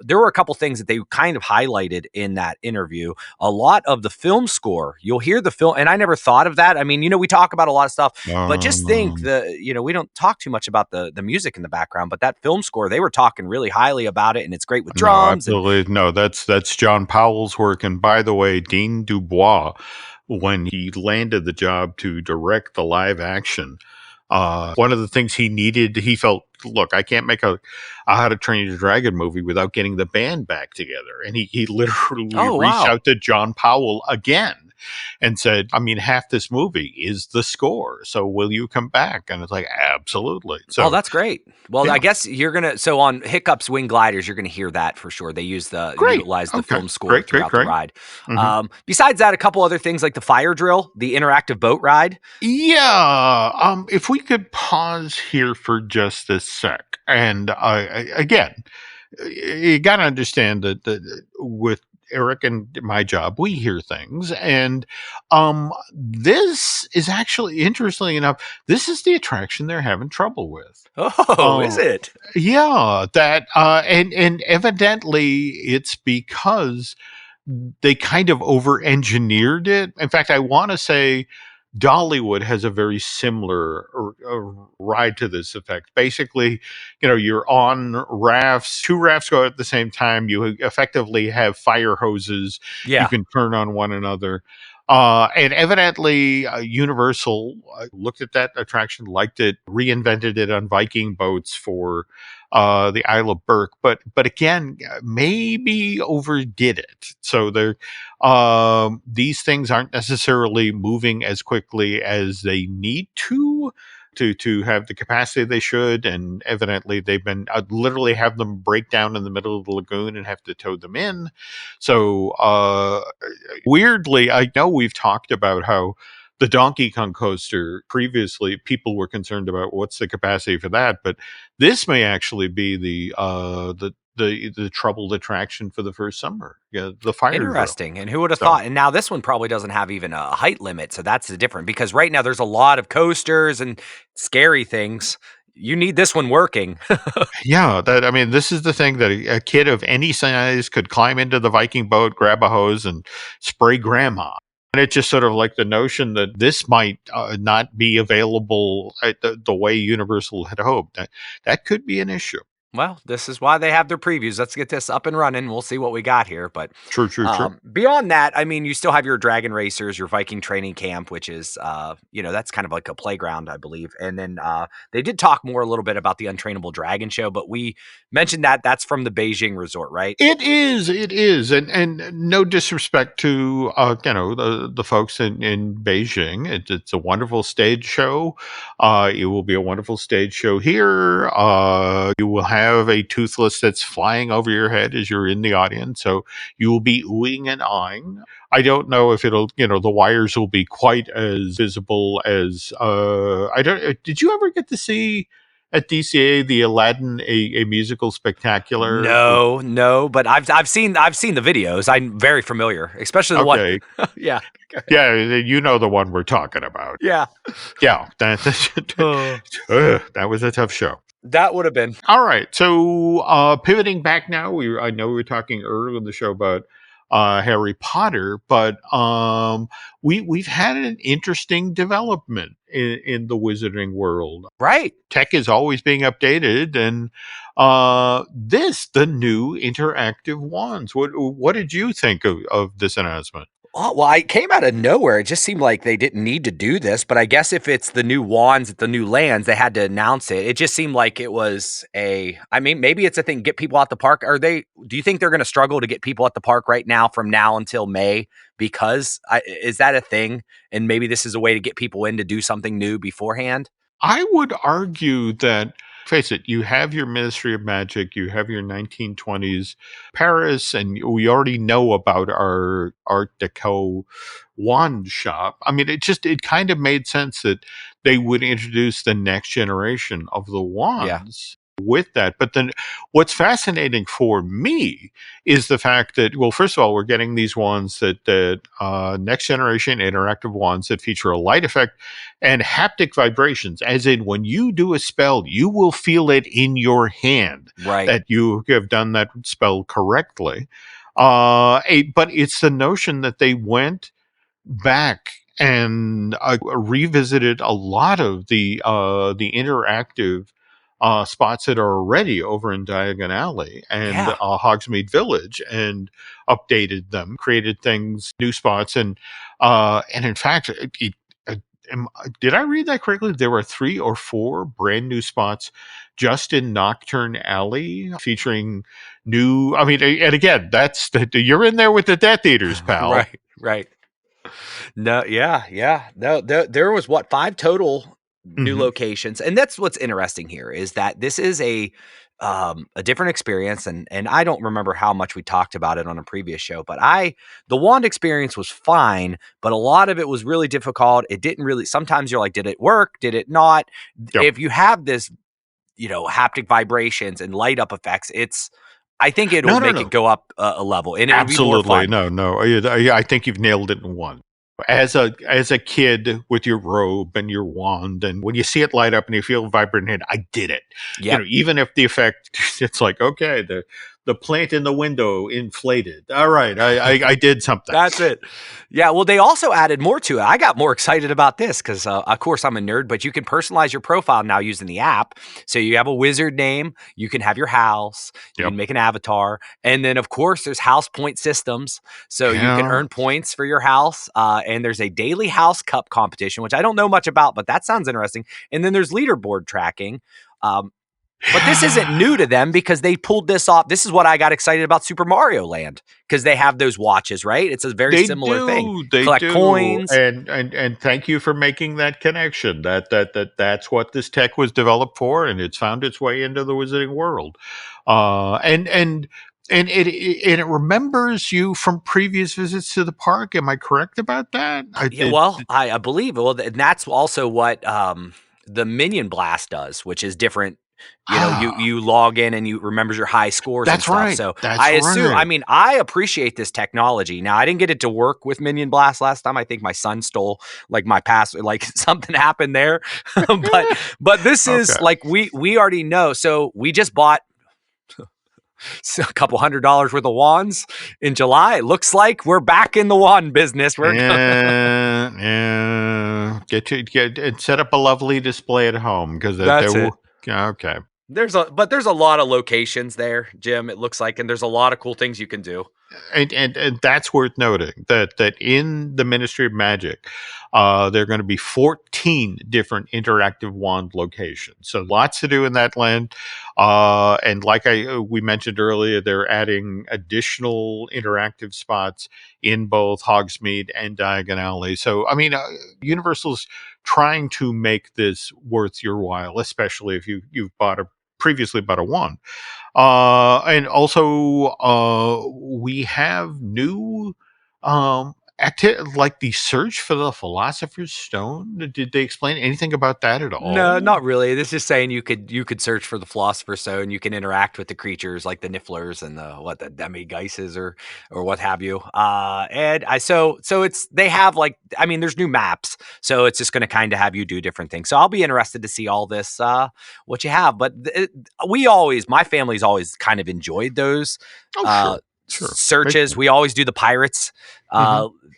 There were a couple things that they kind of highlighted in that interview. A lot of the film score, you'll hear the film, and I never thought of that. I mean, we talk about a lot of stuff, but just think we don't talk too much about the music in the background, but that film score, they were talking really highly about it, and it's great with drums. No, absolutely. That's John Powell's work. And by the way, Dean Dubois, when he landed the job to direct the live action, one of the things he felt, look, I can't make a How to Train Your Dragon movie without getting the band back together. And he literally reached out to John Powell again and said, I mean, half this movie is the score, so will you come back? And it's like, absolutely. So, that's great. Well, I guess you're going to, so on Hiccup's Wing Gliders, you're going to hear that for sure. They utilize the film score throughout the ride. Besides that, a couple other things like the fire drill, the interactive boat ride. Yeah. If we could pause here for just a sec. And again, you got to understand that with Eric and my job, we hear things, and this is actually, interestingly enough, this is the attraction they're having trouble with. Is it? Yeah, that and evidently it's because they kind of over-engineered it. In fact, I want to say Dollywood has a very similar ride to this effect. Basically, you're on rafts. Two rafts go at the same time. You effectively have fire hoses. You can turn on one another. And evidently, Universal looked at that attraction, liked it, reinvented it on Viking boats for the Isle of Berk, but again, maybe overdid it. So these things aren't necessarily moving as quickly as they need to have the capacity they should, and evidently they've been literally have them break down in the middle of the lagoon and have to tow them in. So weirdly, I know we've talked about how the Donkey Kong coaster previously, people were concerned about what's the capacity for that, but this may actually be the troubled attraction for the first summer. Yeah, the fire drill. Interesting. And who would have thought? And now this one probably doesn't have even a height limit, so that's the difference. Because right now there's a lot of coasters and scary things. You need this one working. Yeah, this is the thing that a kid of any size could climb into the Viking boat, grab a hose, and spray grandma. And it's just sort of like the notion that this might not be available the way Universal had hoped. That could be an issue. Well, this is why they have their previews. Let's get this up and running. We'll see what we got here. But true. Beyond that, you still have your Dragon Racers, your Viking Training Camp, which is, that's kind of like a playground, I believe. And then they did talk more a little bit about the Untrainable Dragon Show, but we mentioned that's from the Beijing resort, right? It is. And no disrespect to, the folks in Beijing. It's a wonderful stage show. It will be a wonderful stage show here. You will have a toothless that's flying over your head as you're in the audience, so you will be oohing and eyeing. I don't know if it'll, the wires will be quite as visible as did you ever get to see at DCA the Aladdin a musical spectacular? No, but I've seen the videos. I'm very familiar, especially the one. Yeah. Yeah, you know the one we're talking about. Yeah. That was a tough show. That would have been. All right. So pivoting back now, I know we were talking earlier in the show about Harry Potter, but we've had an interesting development in the wizarding world. Right. Tech is always being updated, and the new interactive wands. What did you think of this announcement? Oh, well, it came out of nowhere. It just seemed like they didn't need to do this, but I guess if it's the new wands at the new lands, they had to announce it. It just seemed like it was maybe it's a thing, get people out the park. Do you think they're going to struggle to get people at the park right now from now until May? Because is that a thing? And maybe this is a way to get people in to do something new beforehand? I would argue that, face it, you have your Ministry of Magic, you have your 1920s Paris, and we already know about our Art Deco wand shop. It kind of made sense that they would introduce the next generation of the wands. With that. But then what's fascinating for me is the fact that, well, first of all, we're getting these wands that next generation interactive wands that feature a light effect and haptic vibrations, as in when you do a spell, you will feel it in your hand, right, that you have done that spell correctly. But it's the notion that they went back and revisited a lot of the interactive spots that are already over in Diagon Alley and Hogsmeade Village, and updated them, created things, new spots, and in fact, did I read that correctly? There were 3 or 4 brand new spots just in Nocturne Alley featuring new. And again, you're in there with the Death Eaters, pal. Right. No, yeah. No, there was 5 total new locations, and that's what's interesting here is that this is a different experience, and I don't remember how much we talked about it on a previous show, but the wand experience was fine, but a lot of it was really difficult. It didn't really. Sometimes you're like, did it work? Did it not? Yep. If you have this, haptic vibrations and light up effects, I think it'll make it go up a level, and absolutely no. I think you've nailed it in one. As a kid with your robe and your wand, and when you see it light up and you feel vibrant, I did it. Yep. Even if the effect, it's like, okay, the the plant in the window inflated. All right, I did something. That's it. Yeah, well, they also added more to it. I got more excited about this because, of course, I'm a nerd, but you can personalize your profile now using the app. So you have a wizard name, you can have your house, you can make an avatar, and then, of course, there's house point systems. So you can earn points for your house, and there's a daily house cup competition, which I don't know much about, but that sounds interesting. And then there's leaderboard tracking. But this isn't new to them because they pulled this off. This is what I got excited about Super Mario Land because they have those watches, right? It's a very similar thing. They collect coins, and thank you for making that connection. That's what this tech was developed for, and it's found its way into the wizarding world. And it remembers you from previous visits to the park. Am I correct about that? I believe. Well, and that's also what the Minion Blast does, which is different. You log in and you remembers your high scores. That's and stuff. right. So That's I assume. right. I mean, I appreciate this technology. Now, I didn't get it to work with Minion Blast last time. I think my son stole like my password. Like something happened there. but this is like we already know. So we just bought a couple $100 worth of wands in July. It looks like we're back in the wand business. Get and set up a lovely display at home because that's it. Okay. There's a lot of locations there, Jim. It looks like, and there's a lot of cool things you can do. And that's worth noting that in the Ministry of Magic, there are going to be 14 different interactive wand locations. So lots to do in that land. And like we mentioned earlier, they're adding additional interactive spots in both Hogsmeade and Diagon Alley. So, I mean, Universal's trying to make this worth your while, especially if you've previously bought a wand. And also, we have new like the search for the Philosopher's Stone. Did they explain anything about that at all? No, not really. This is saying you could search for the Philosopher's Stone. You can interact with the creatures like the Nifflers and the Demigeises or what have you. So it's they have there's new maps, so it's just going to kind of have you do different things. So I'll be interested to see all this what you have. But my family's always kind of enjoyed those. Sure. Searches. We always do the pirates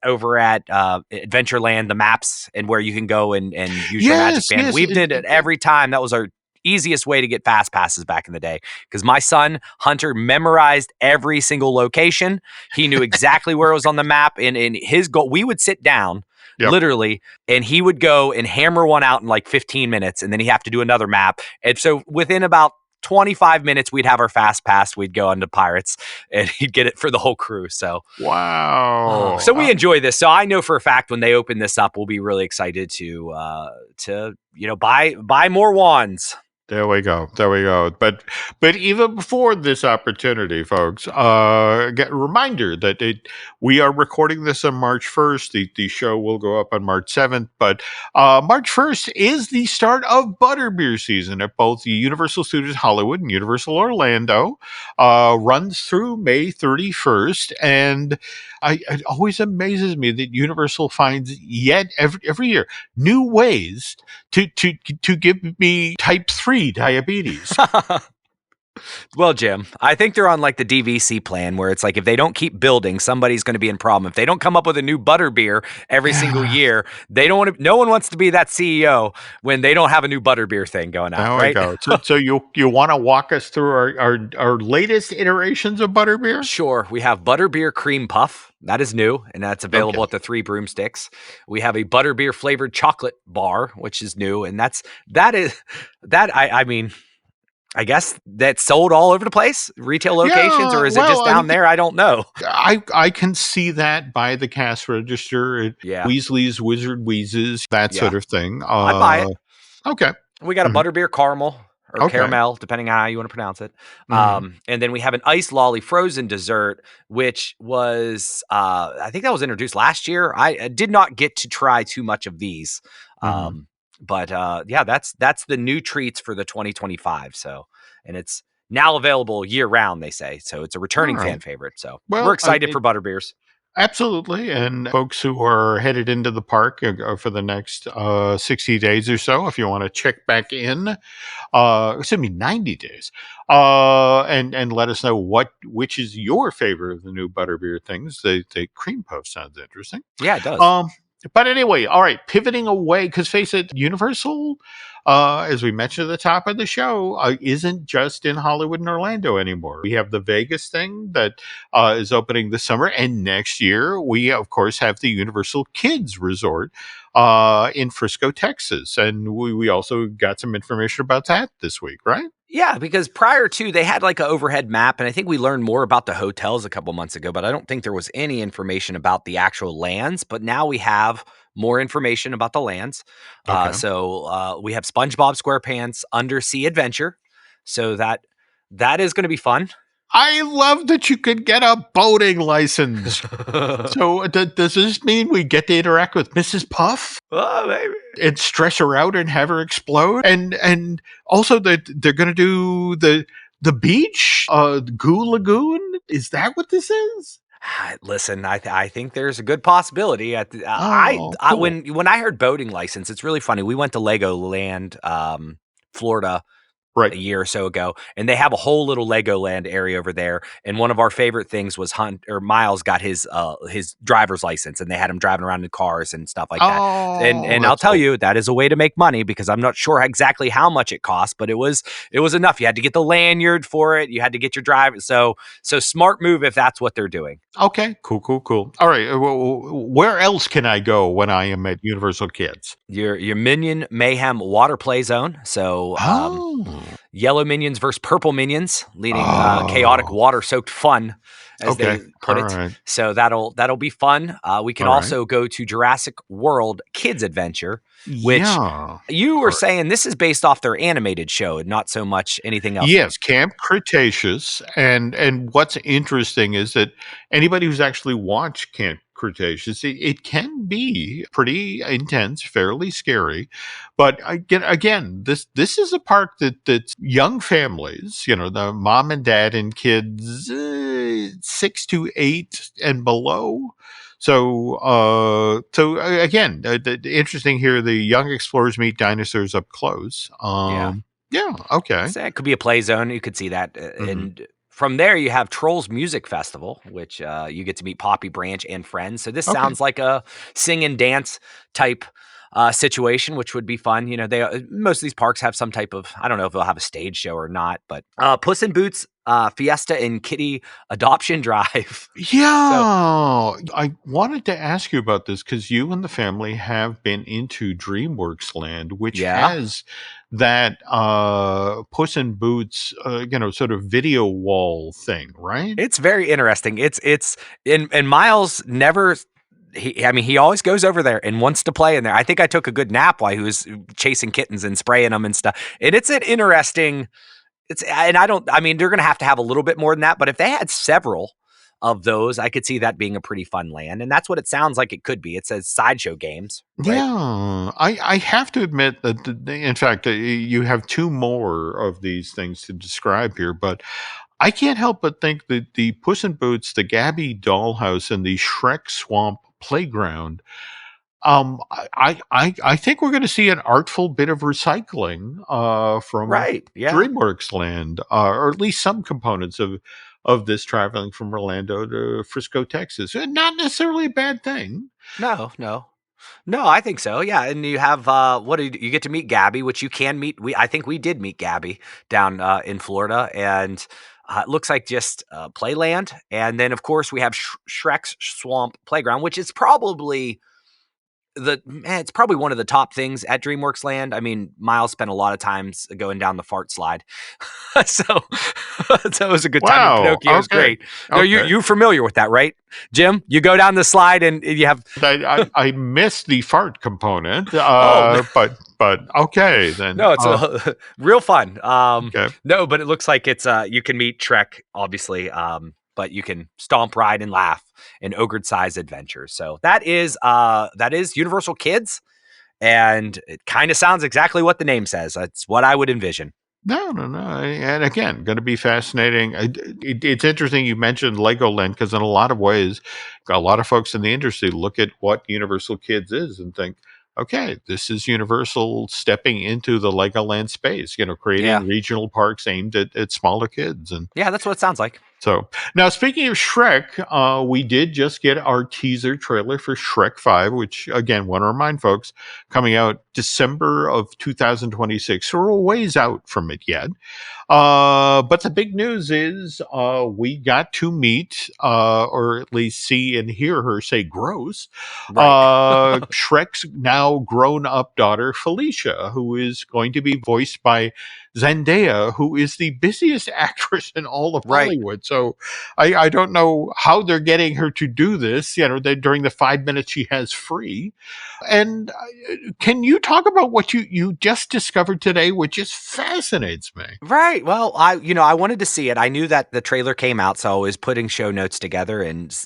over at Adventureland, the maps and where you can go and use your magic band. Yes, we did it every time. That was our easiest way to get fast passes back in the day because my son Hunter memorized every single location. He knew exactly where it was on the map, and his goal. We would sit down. Yep. Literally, and he would go and hammer one out in like 15 minutes, and then he'd have to do another map. And so within about 25 minutes, we'd have our fast pass. We'd go onto Pirates, and he'd get it for the whole crew. So wow! So we enjoy this. So I know for a fact when they open this up, we'll be really excited to buy more wands. There we go. But even before this opportunity, folks, get a reminder that we are recording this on March 1st. The show will go up on March 7th, but March 1st is the start of Butterbeer season at both the Universal Studios Hollywood and Universal Orlando. Runs through May 31st, and it always amazes me that Universal finds every year new ways to give me type 3 diabetes. Well, Jim, I think they're on like the DVC plan where it's like if they don't keep building, somebody's going to be in problem. If they don't come up with a new butterbeer every single year, they don't want to. No one wants to be that CEO when they don't have a new butterbeer thing going on. There we go. So you want to walk us through our latest iterations of butterbeer? Sure. We have butterbeer cream puff. That is new, and that's available at the Three Broomsticks. We have a butterbeer flavored chocolate bar, which is new, and I guess that's sold all over the place, retail locations, or is it just down there? I don't know. I can see that by the cash register. Weasley's Wizard Wheezes, that sort of thing. I'd buy it. Okay. We got a butterbeer caramel. Or caramel, depending on how you want to pronounce it. And then we have an ice lolly frozen dessert, which was, I think that was introduced last year. I did not get to try too much of these. But that's the new treats for the 2025. So, and it's now available year round, they say. So it's a returning fan favorite. So we're excited for butterbeers. Absolutely. And folks who are headed into the park for the next 60 days or so, if you want to check back in, 90 days, and let us know which is your favorite of the new butterbeer things. The cream puff sounds interesting. Yeah, it does. But anyway, all right, pivoting away, because face it, Universal, as we mentioned at the top of the show, isn't just in Hollywood and Orlando anymore. We have the Vegas thing that is opening this summer, and next year we, of course, have the Universal Kids Resort in Frisco, Texas, and we also got some information about that this week, right? Yeah, because prior to, they had like an overhead map, and I think we learned more about the hotels a couple months ago, but I don't think there was any information about the actual lands. But now we have more information about the lands. Okay. So we have SpongeBob SquarePants Undersea Adventure. So that is going to be fun. I love that you could get a boating license. So does this mean we get to interact with Mrs. Puff? Oh, maybe. And stress her out and have her explode? And also that they're going to do the beach, Goo Lagoon? Is that what this is? Listen, I think there's a good possibility. Cool. When I heard boating license, it's really funny. We went to Legoland, Florida, right, a year or so ago, and they have a whole little Legoland area over there. And one of our favorite things was Miles got his driver's license, and they had him driving around in cars and stuff like that. And I'll tell you, that is a way to make money, because I'm not sure exactly how much it cost, but it was enough. You had to get the lanyard for it. You had to get your driver. So smart move if that's what they're doing. Okay, cool. All right, where else can I go when I am at Universal Kids? Your Minion Mayhem Water Play Zone. So yellow minions versus purple minions, leading chaotic water-soaked fun, as they put it. Right. So that'll be fun. We can also go to Jurassic World Kids Adventure, which you were saying this is based off their animated show and not so much anything else. Yes, Camp Cretaceous. And what's interesting is that anybody who's actually watched Camp Cretaceous, it can be pretty intense, fairly scary. But again, this is a park that's young families, the mom and dad and kids 6 to 8 and below. So again, interesting here. The young explorers meet dinosaurs up close. Yeah. Okay. So it could be a play zone. You could see that, and from there, you have Trolls Music Festival, which you get to meet Poppy Branch and friends. So this sounds like a sing and dance type situation, which would be fun. Most of these parks have some type of, I don't know if they'll have a stage show or not, but Puss in Boots Fiesta and Kitty Adoption Drive. Yeah. I wanted to ask you about this because you and the family have been into DreamWorks Land, which has that Puss in Boots, sort of video wall thing, right? It's very interesting. And Miles never. He always goes over there and wants to play in there. I think I took a good nap while he was chasing kittens and spraying them and stuff. And it's an interesting. They're going to have a little bit more than that. But if they had several of those, I could see that being a pretty fun land. And that's what it sounds like it could be. It says sideshow games. Right? Yeah. I have to admit that, in fact, you have 2 more of these things to describe here, but I can't help but think that the Puss in Boots, the Gabby Dollhouse, and the Shrek Swamp Playground, I think we're going to see an artful bit of recycling from DreamWorks Land, or at least some components of this traveling from Orlando to Frisco, Texas. Not necessarily a bad thing. No, I think so. Yeah, and you have you get to meet Gabby, which you can meet. I think we did meet Gabby down in Florida, and it looks like just Playland. And then, of course, we have Shrek's Swamp Playground, which is probably it's probably one of the top things at DreamWorks Land. I mean, Miles spent a lot of times going down the fart slide, so it was a good time. Pinocchio was great. No, you're familiar with that, right, Jim? You go down the slide and you have. I missed the fart component, but okay then. No, it's real fun. No, but it looks like it's you can meet Shrek, obviously. But you can stomp, ride, and laugh in ogre size adventures. So that is Universal Kids, and it kind of sounds exactly what the name says. That's what I would envision. No. And again, going to be fascinating. It's interesting you mentioned Legoland because in a lot of ways, a lot of folks in the industry look at what Universal Kids is and think, okay, this is Universal stepping into the Legoland space, creating regional parks aimed at smaller kids. And yeah, that's what it sounds like. So now, speaking of Shrek, we did just get our teaser trailer for Shrek 5, which, again, want to remind folks, coming out December of 2026. So we're a ways out from it yet. But the big news is we got to meet, or at least see and hear her say gross, Shrek's now grown-up daughter, Felicia, who is going to be voiced by Zendaya, who is the busiest actress in all of Hollywood. So I don't know how they're getting her to do this, during the 5 minutes she has free. And can you talk about what you just discovered today, which just fascinates me? Right. Well, I wanted to see it. I knew that the trailer came out, so I was putting show notes together and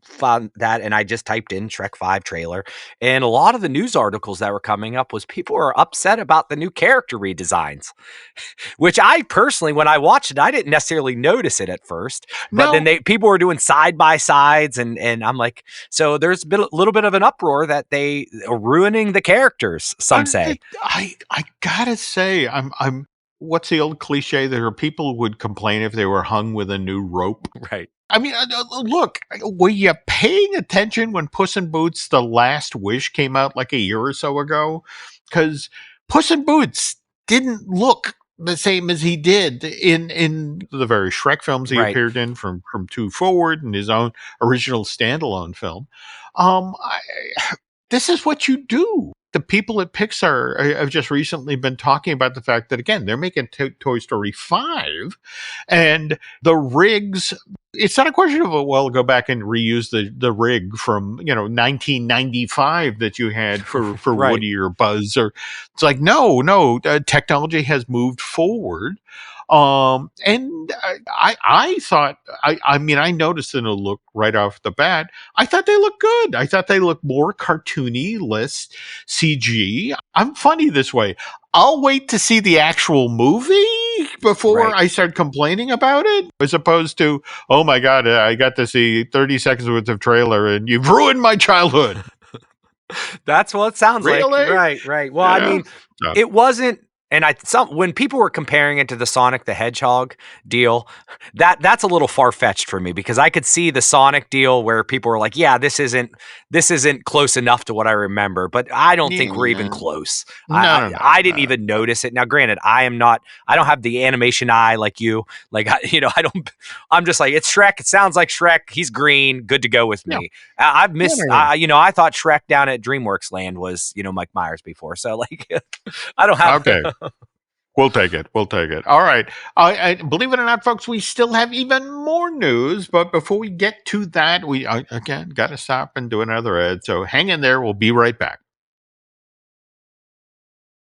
found that, and I just typed in Shrek 5 trailer, and a lot of the news articles that were coming up was people were upset about the new character redesigns, which I personally, when I watched it, I didn't necessarily notice it at first, but then people were doing side by sides, and I'm like, so there's been a little bit of an uproar that they are ruining the characters. Some say. I gotta say, I'm. What's the old cliche? There are people who would complain if they were hung with a new rope. Right. I mean, look, were you paying attention when Puss in Boots: The Last Wish came out like a year or so ago? Because Puss in Boots didn't look the same as he did in the various Shrek films he appeared in from 2 forward and his own original standalone film. This is what you do. The people at Pixar have just recently been talking about the fact that, again, they're making Toy Story 5, and the rigs, it's not a question of, go back and reuse the rig from, 1995 that you had for Woody or Buzz. Or it's like, no, technology has moved forward. And I thought, I noticed in a look right off the bat, I thought they looked good. I thought they looked more cartoony, less CG. I'm funny this way. I'll wait to see the actual movie before I start complaining about it, as opposed to, oh my God, I got to see 30 seconds worth of trailer and you've ruined my childhood. That's what it sounds like. Right. Well, I mean, it wasn't. And when people were comparing it to the Sonic the Hedgehog deal, that's a little far-fetched for me, because I could see the Sonic deal where people were like, yeah, this isn't close enough to what I remember, but I don't think we're even close. I didn't even notice it. Now, granted, I don't have the animation eye like you. Like, I'm just like, it's Shrek. It sounds like Shrek. He's green. Good to go with me. I've missed, I thought Shrek down at DreamWorks Land was, Mike Myers before. So like, I don't have. Okay. We'll take it. All right. I believe it or not, folks, we still have even more news. But before we get to that, we, again, got to stop and do another ad. So hang in there. We'll be right back.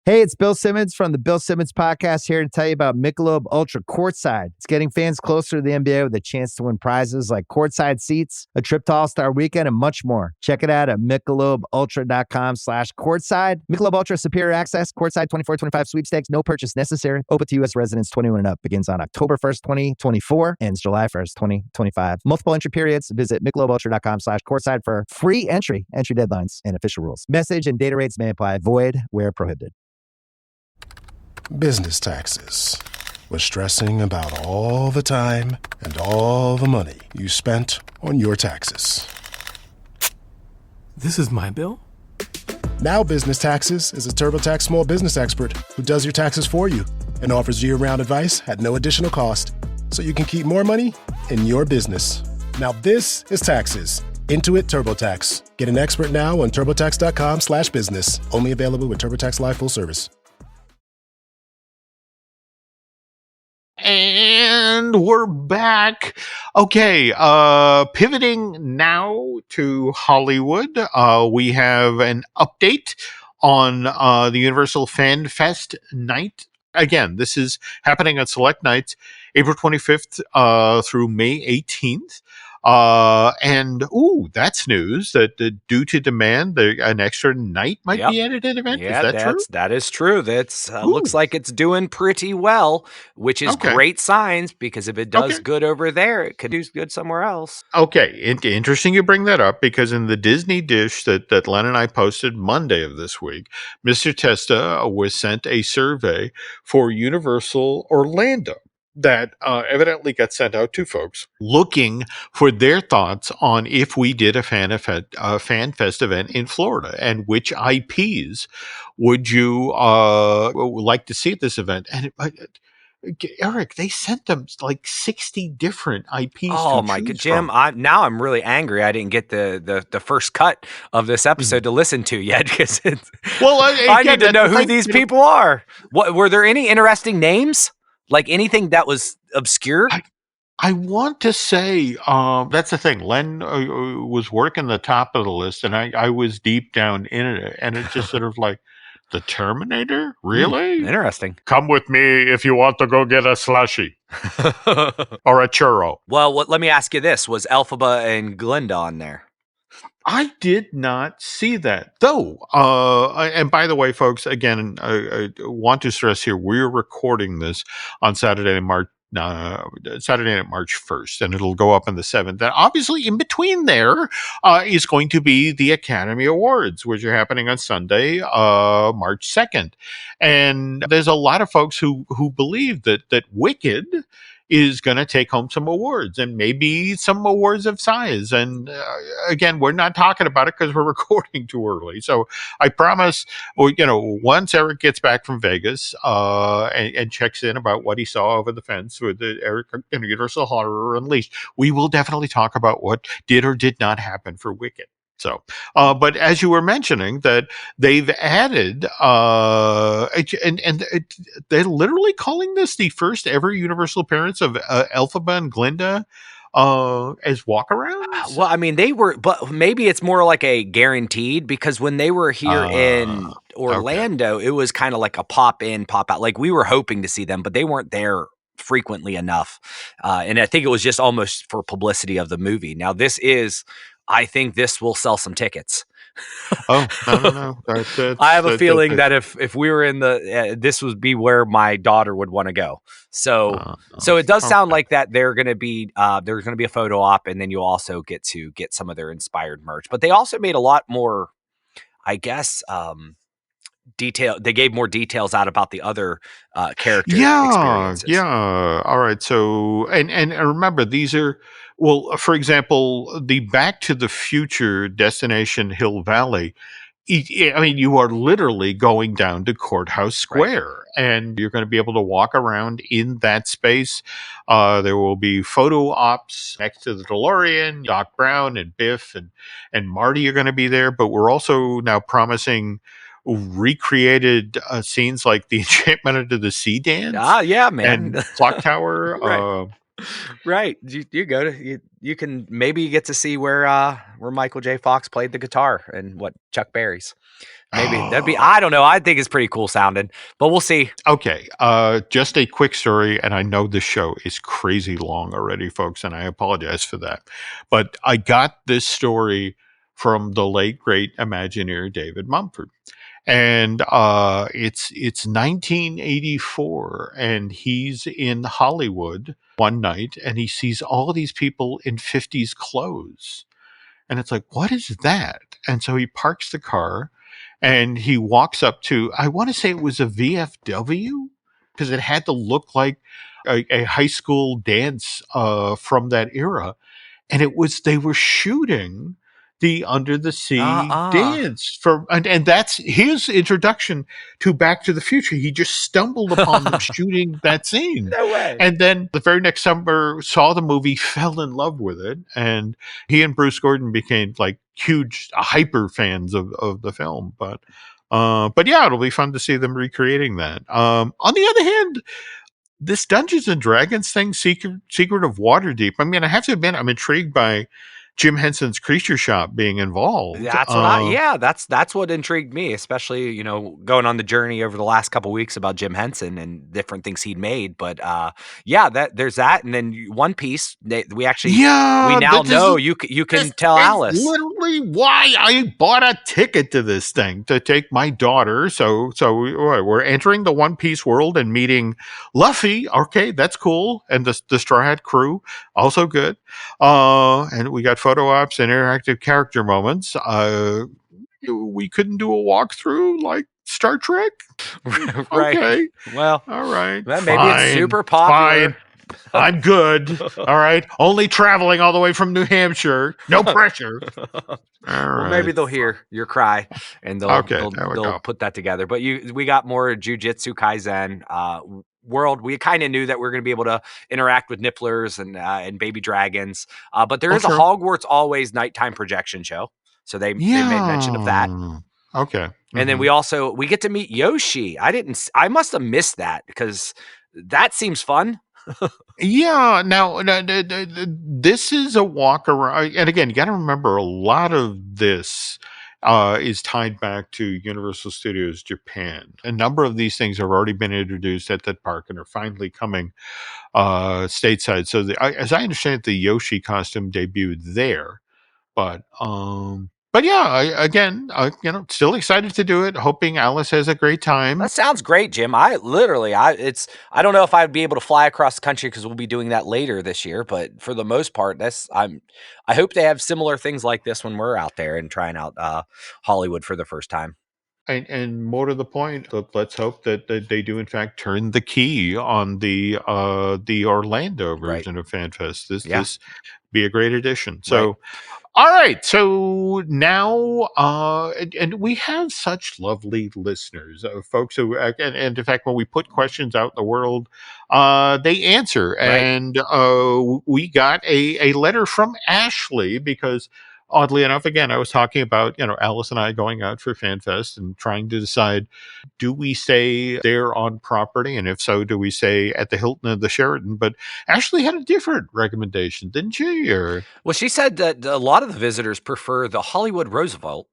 Hey, it's Bill Simmons from the Bill Simmons Podcast here to tell you about Michelob Ultra Courtside. It's getting fans closer to the NBA with a chance to win prizes like courtside seats, a trip to All-Star Weekend, and much more. Check it out at MichelobUltra.com/courtside. Michelob Ultra Superior Access, Courtside 24-25 sweepstakes, no purchase necessary. Open to U.S. residents 21 and up. Begins on October 1st, 2024. Ends July 1st, 2025. Multiple entry periods. Visit MichelobUltra.com/courtside for free entry deadlines, and official rules. Message and data rates may apply. Void where prohibited. Business taxes. We're stressing about all the time and all the money you spent on your taxes. This is my bill? Now Business Taxes is a TurboTax small business expert who does your taxes for you and offers year-round advice at no additional cost, so you can keep more money in your business. Now this is taxes. Intuit TurboTax. Get an expert now on TurboTax.com/business. Only available with TurboTax Live Full Service. And we're back. Okay, pivoting now to Hollywood. We have an update on the Universal Fan Fest night. Again, this is happening on select nights, April 25th through May 18th. And that's news that due to demand, an extra night might be added at event. Yeah, Is that true? that is true. That's looks like it's doing pretty well, which is great signs, because if it does good over there, it could do good somewhere else. Okay, interesting you bring that up, because in the Disney dish that Len and I posted Monday of this week, Mr. Testa was sent a survey for Universal Orlando that evidently got sent out to folks looking for their thoughts on if we did a Fan Fest event in Florida, and which IPs would you like to see at this event. And Eric, they sent them like 60 different IPs. Oh my god, Jim! I'm really angry. I didn't get the first cut of this episode to listen to yet, because I need to know who these people are. What were there any interesting names? Like anything that was obscure? I want to say that's the thing. Len was working the top of the list, and I was deep down in it, and it's just sort of like, the Terminator? Really? Interesting. Come with me if you want to go get a slushie. Or a churro. Well, let me ask you this. Was Elphaba and Glinda on there? I did not see that, though. And by the way, folks, again, I want to stress here, we're recording this on Saturday, March 1st, and it'll go up on the 7th. And obviously, in between there is going to be the Academy Awards, which are happening on Sunday, March 2nd. And there's a lot of folks who believe that Wicked is going to take home some awards, and maybe some awards of size. And again, we're not talking about it because we're recording too early. So I promise, once Eric gets back from Vegas and checks in about what he saw over the fence with the Eric Universal Horror Unleashed, we will definitely talk about what did or did not happen for Wicked. So, but as you were mentioning, that they've added, and they're literally calling this the first ever Universal appearance of Elphaba and Glinda as walk-arounds. Well, I mean, they were, but maybe it's more like a guaranteed, because when they were here in Orlando, it was kind of like a pop in, pop out. Like we were hoping to see them, but they weren't there frequently enough. And I think it was just almost for publicity of the movie. Now I think this will sell some tickets. No. I have a feeling that if we were in this would be where my daughter would want to go. So it does sound like that there's going to be a photo op, and then you'll also get to get some of their inspired merch. But they also made a lot more, I guess, detail. They gave more details out about the other character experiences. Yeah. All right. So and remember, these are, well, for example, the Back to the Future destination Hill Valley. I mean, you are literally going down to Courthouse Square, and you're going to be able to walk around in that space. There will be photo ops next to the DeLorean. Doc Brown and Biff and Marty are going to be there, but we're also now promising recreated scenes like the Enchantment Under the Sea dance. Yeah, man. And Clock Tower. Right. You go to you can maybe get to see where Michael J. Fox played the guitar and what Chuck Berry's. Maybe that'd be, I don't know. I think it's pretty cool sounding, but we'll see. Okay. Just a quick story. And I know this show is crazy long already, folks, and I apologize for that. But I got this story from the late, great Imagineer David Mumford. And it's 1984, and he's in Hollywood one night, and he sees all these people in 50s clothes. And it's like, what is that? And so he parks the car, and he walks up to, I want to say it was a VFW, because it had to look like a high school dance from that era. And they were shooting the Under the Sea dance and that's his introduction to Back to the Future. He just stumbled upon them shooting that scene. No way. And then the very next summer saw the movie, fell in love with it, and he and Bruce Gordon became like huge hyper fans of the film. But yeah, it'll be fun to see them recreating that. On the other hand, this Dungeons and Dragons thing, Secret of Waterdeep, I mean, I have to admit, I'm intrigued by Jim Henson's Creature Shop being involved. That's what intrigued me, especially, going on the journey over the last couple of weeks about Jim Henson and different things he'd made. But there's that. And then One Piece, we now know you can tell Alice. Literally why I bought a ticket to this thing, to take my daughter. So we're entering the One Piece world and meeting Luffy. Okay, that's cool. And the Straw Hat crew, also good. And we got photo ops and interactive character moments. We couldn't do a walkthrough like Star Trek. Right. Okay. Well, all right. Well, maybe it's super popular. Fine. I'm good. All right. Only traveling all the way from New Hampshire. No pressure. All right. Well, maybe they'll hear your cry and they'll put that together. But we got more Jujutsu Kaisen world. We kind of knew that we were going to be able to interact with nipplers and baby dragons. But there is a Hogwarts Always nighttime projection show. So they made mention of that. Okay. And then we get to meet Yoshi. I must have missed that because that seems fun. Yeah. Now, this is a walk around. And again, you got to remember a lot of this is tied back to Universal Studios Japan. A number of these things have already been introduced at that park and are finally coming stateside. So as I understand it, the Yoshi costume debuted there. But yeah, still excited to do it. Hoping Alice has a great time. That sounds great, Jim. I don't know if I'd be able to fly across the country because we'll be doing that later this year. But for the most part, I hope they have similar things like this when we're out there and trying out Hollywood for the first time. And more to the point, let's hope that they do in fact turn the key on the Orlando version of FanFest. This be a great addition. So. Right. All right, so now, and we have such lovely listeners, folks who, and in fact, when we put questions out in the world, they answer. Right. And we got a letter from Ashley because, oddly enough, again, I was talking about, Alice and I going out for FanFest and trying to decide, do we stay there on property? And if so, do we stay at the Hilton or the Sheraton? But Ashley had a different recommendation, didn't she? Well, she said that a lot of the visitors prefer the Hollywood Roosevelt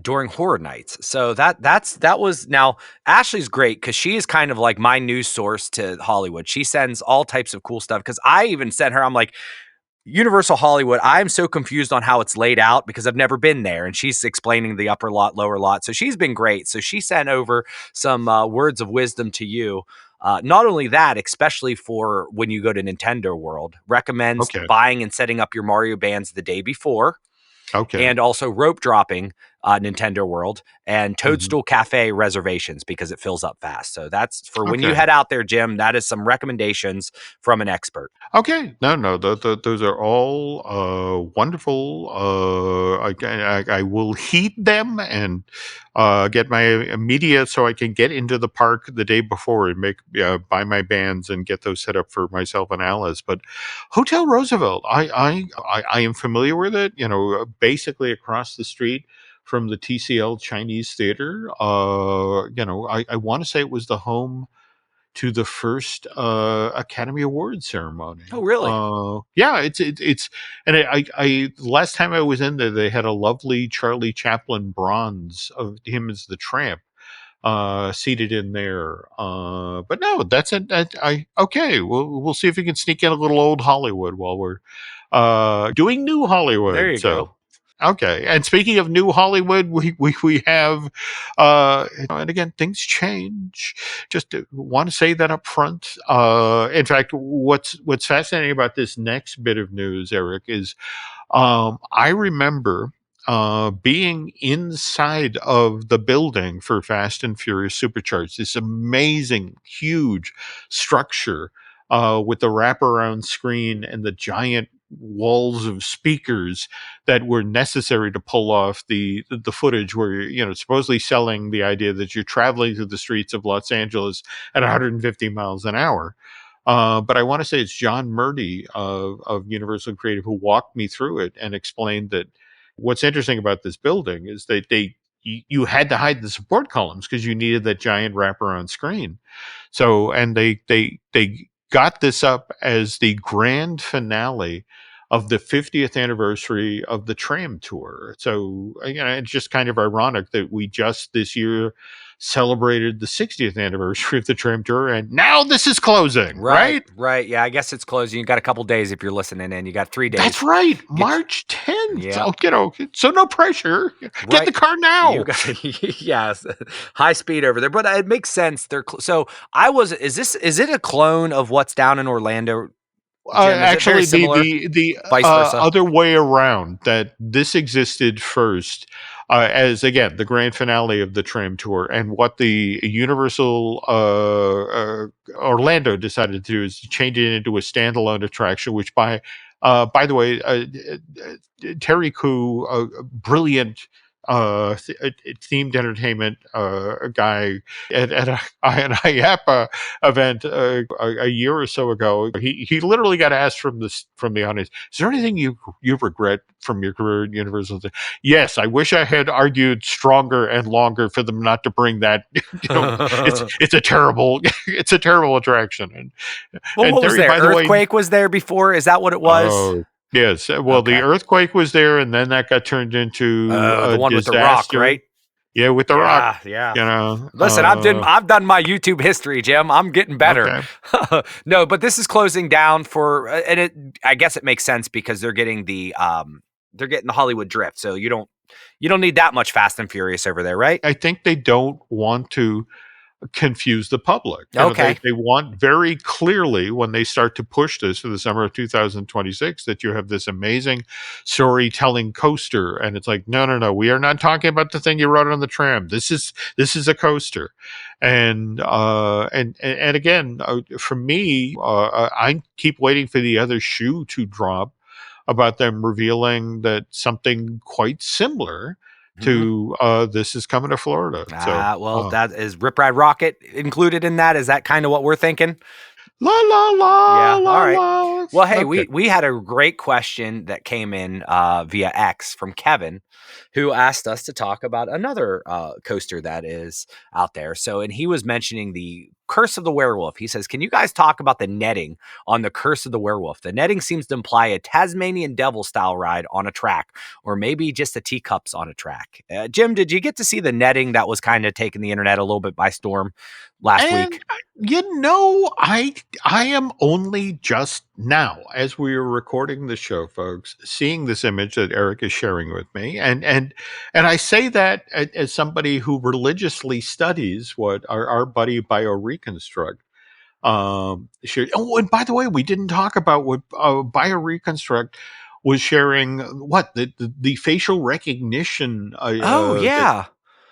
during horror nights. So that was, now Ashley's great because she is kind of like my news source to Hollywood. She sends all types of cool stuff because I even sent her, I'm like, Universal Hollywood, I'm so confused on how it's laid out because I've never been there. And she's explaining the upper lot, lower lot. So she's been great. So she sent over some words of wisdom to you. Not only that, especially for when you go to Nintendo World, recommends buying and setting up your Mario bands the day before. Okay. And also rope dropping Nintendo World and Toadstool Cafe reservations because it fills up fast. So that's for when you head out there, Jim. That is some recommendations from an expert. Okay. No. Those are all wonderful. I will heed them and get my media so I can get into the park the day before and buy my bands and get those set up for myself and Alice. But Hotel Roosevelt, I am familiar with it. Basically across the street from the TCL Chinese Theater. I want to say it was the home to the first Academy Award ceremony. Oh, really? Yeah, it's and I last time I was in there, they had a lovely Charlie Chaplin bronze of him as the tramp seated in there. But no, that's it. We'll see if we can sneak in a little old Hollywood while we're doing new Hollywood. There you go. Okay, and speaking of new Hollywood, we have, and again, things change. Just want to say that up front. In fact, what's fascinating about this next bit of news, Eric, is I remember being inside of the building for Fast and Furious Supercharged, this amazing, huge structure with the wraparound screen and the giant walls of speakers that were necessary to pull off the footage where supposedly selling the idea that you're traveling through the streets of Los Angeles at 150 miles an hour. But I want to say it's John Murdy of Universal Creative who walked me through it and explained that what's interesting about this building is that you had to hide the support columns because you needed that giant wraparound screen. So, and they got this up as the grand finale of the 50th anniversary of the tram tour. So, it's just kind of ironic that we just this year celebrated the 60th anniversary of the tram tour, and now this is closing, right? Right. Yeah, I guess it's closing. You got a couple days if you're listening in. You got 3 days. That's right. March 10th. Yeah. So, so no pressure. Get the car now. You got, yes, high speed over there, but it makes sense. They're so is it a clone of what's down in Orlando? Actually, the vice versa? other way around, that this existed first as, again, the grand finale of the tram tour. And what the Universal Orlando decided to do is change it into a standalone attraction, which by the way, Terry Koo, a brilliant themed entertainment guy at an IAPA event a year or so ago, he literally got asked from the audience, "Is there anything you regret from your career at Universal?" Yes, I wish I had argued stronger and longer for them not to bring that. It's a terrible attraction. And what was Terry, there? by the Earthquake was there before. Is that what it was? Oh, yes. Well, the earthquake was there, and then that got turned into the one disaster. with the rock, right? Yeah, with the rock. Yeah. Listen, I've done my YouTube history, Jim. I'm getting better. Okay. No, but this is closing down for, and I guess it makes sense because they're getting the Hollywood Drift, so you don't need that much Fast and Furious over there, right? I think they don't want to confuse the public. Okay. They want very clearly, when they start to push this for the summer of 2026, that you have this amazing storytelling coaster. And it's like, no, we are not talking about the thing you rode on the tram. This is a coaster. And again, for me, I keep waiting for the other shoe to drop about them revealing that something quite similar to this is coming to Florida. That is Rip Ride Rocket included in that. Is that kind of what we're thinking? La la la. Yeah. La, all right. la. Well, hey, we had a great question that came in via X from Kevin, who asked us to talk about another coaster that is out there. So, and he was mentioning the Curse of the Werewolf. He says, "Can you guys talk about the netting on the Curse of the Werewolf? The netting seems to imply a Tasmanian Devil style ride on a track, or maybe just the teacups on a track." Jim, did you get to see the netting that was kind of taking the internet a little bit by storm last week? I am only just now, as we are recording the show, folks, seeing this image that Eric is sharing with me, and I say that as somebody who religiously studies what our buddy BioReconstruct shared. Oh, and by the way, we didn't talk about what BioReconstruct was sharing. What the facial recognition?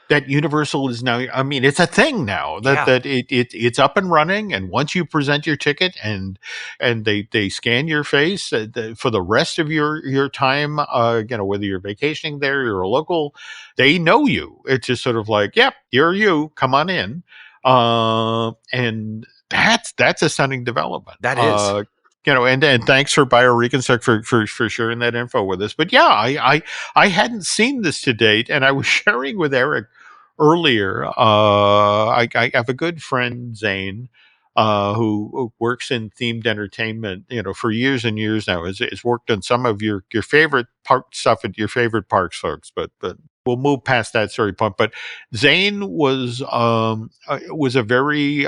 That Universal is now, I mean, it's a thing now that it's up and running. And once you present your ticket and they scan your face for the rest of your time, whether you're vacationing there, you're a local, they know you. It's just sort of like, yep, you're you, come on in. And that's a stunning development. That is. And thanks for BioReconstruct for sharing that info with us. But yeah, I hadn't seen this to date, and I was sharing with Eric earlier. I have a good friend, Zane, who works in themed entertainment, for years and years now. Has worked on some of your favorite park stuff at your favorite parks, folks. But we'll move past that story point. But Zane was a very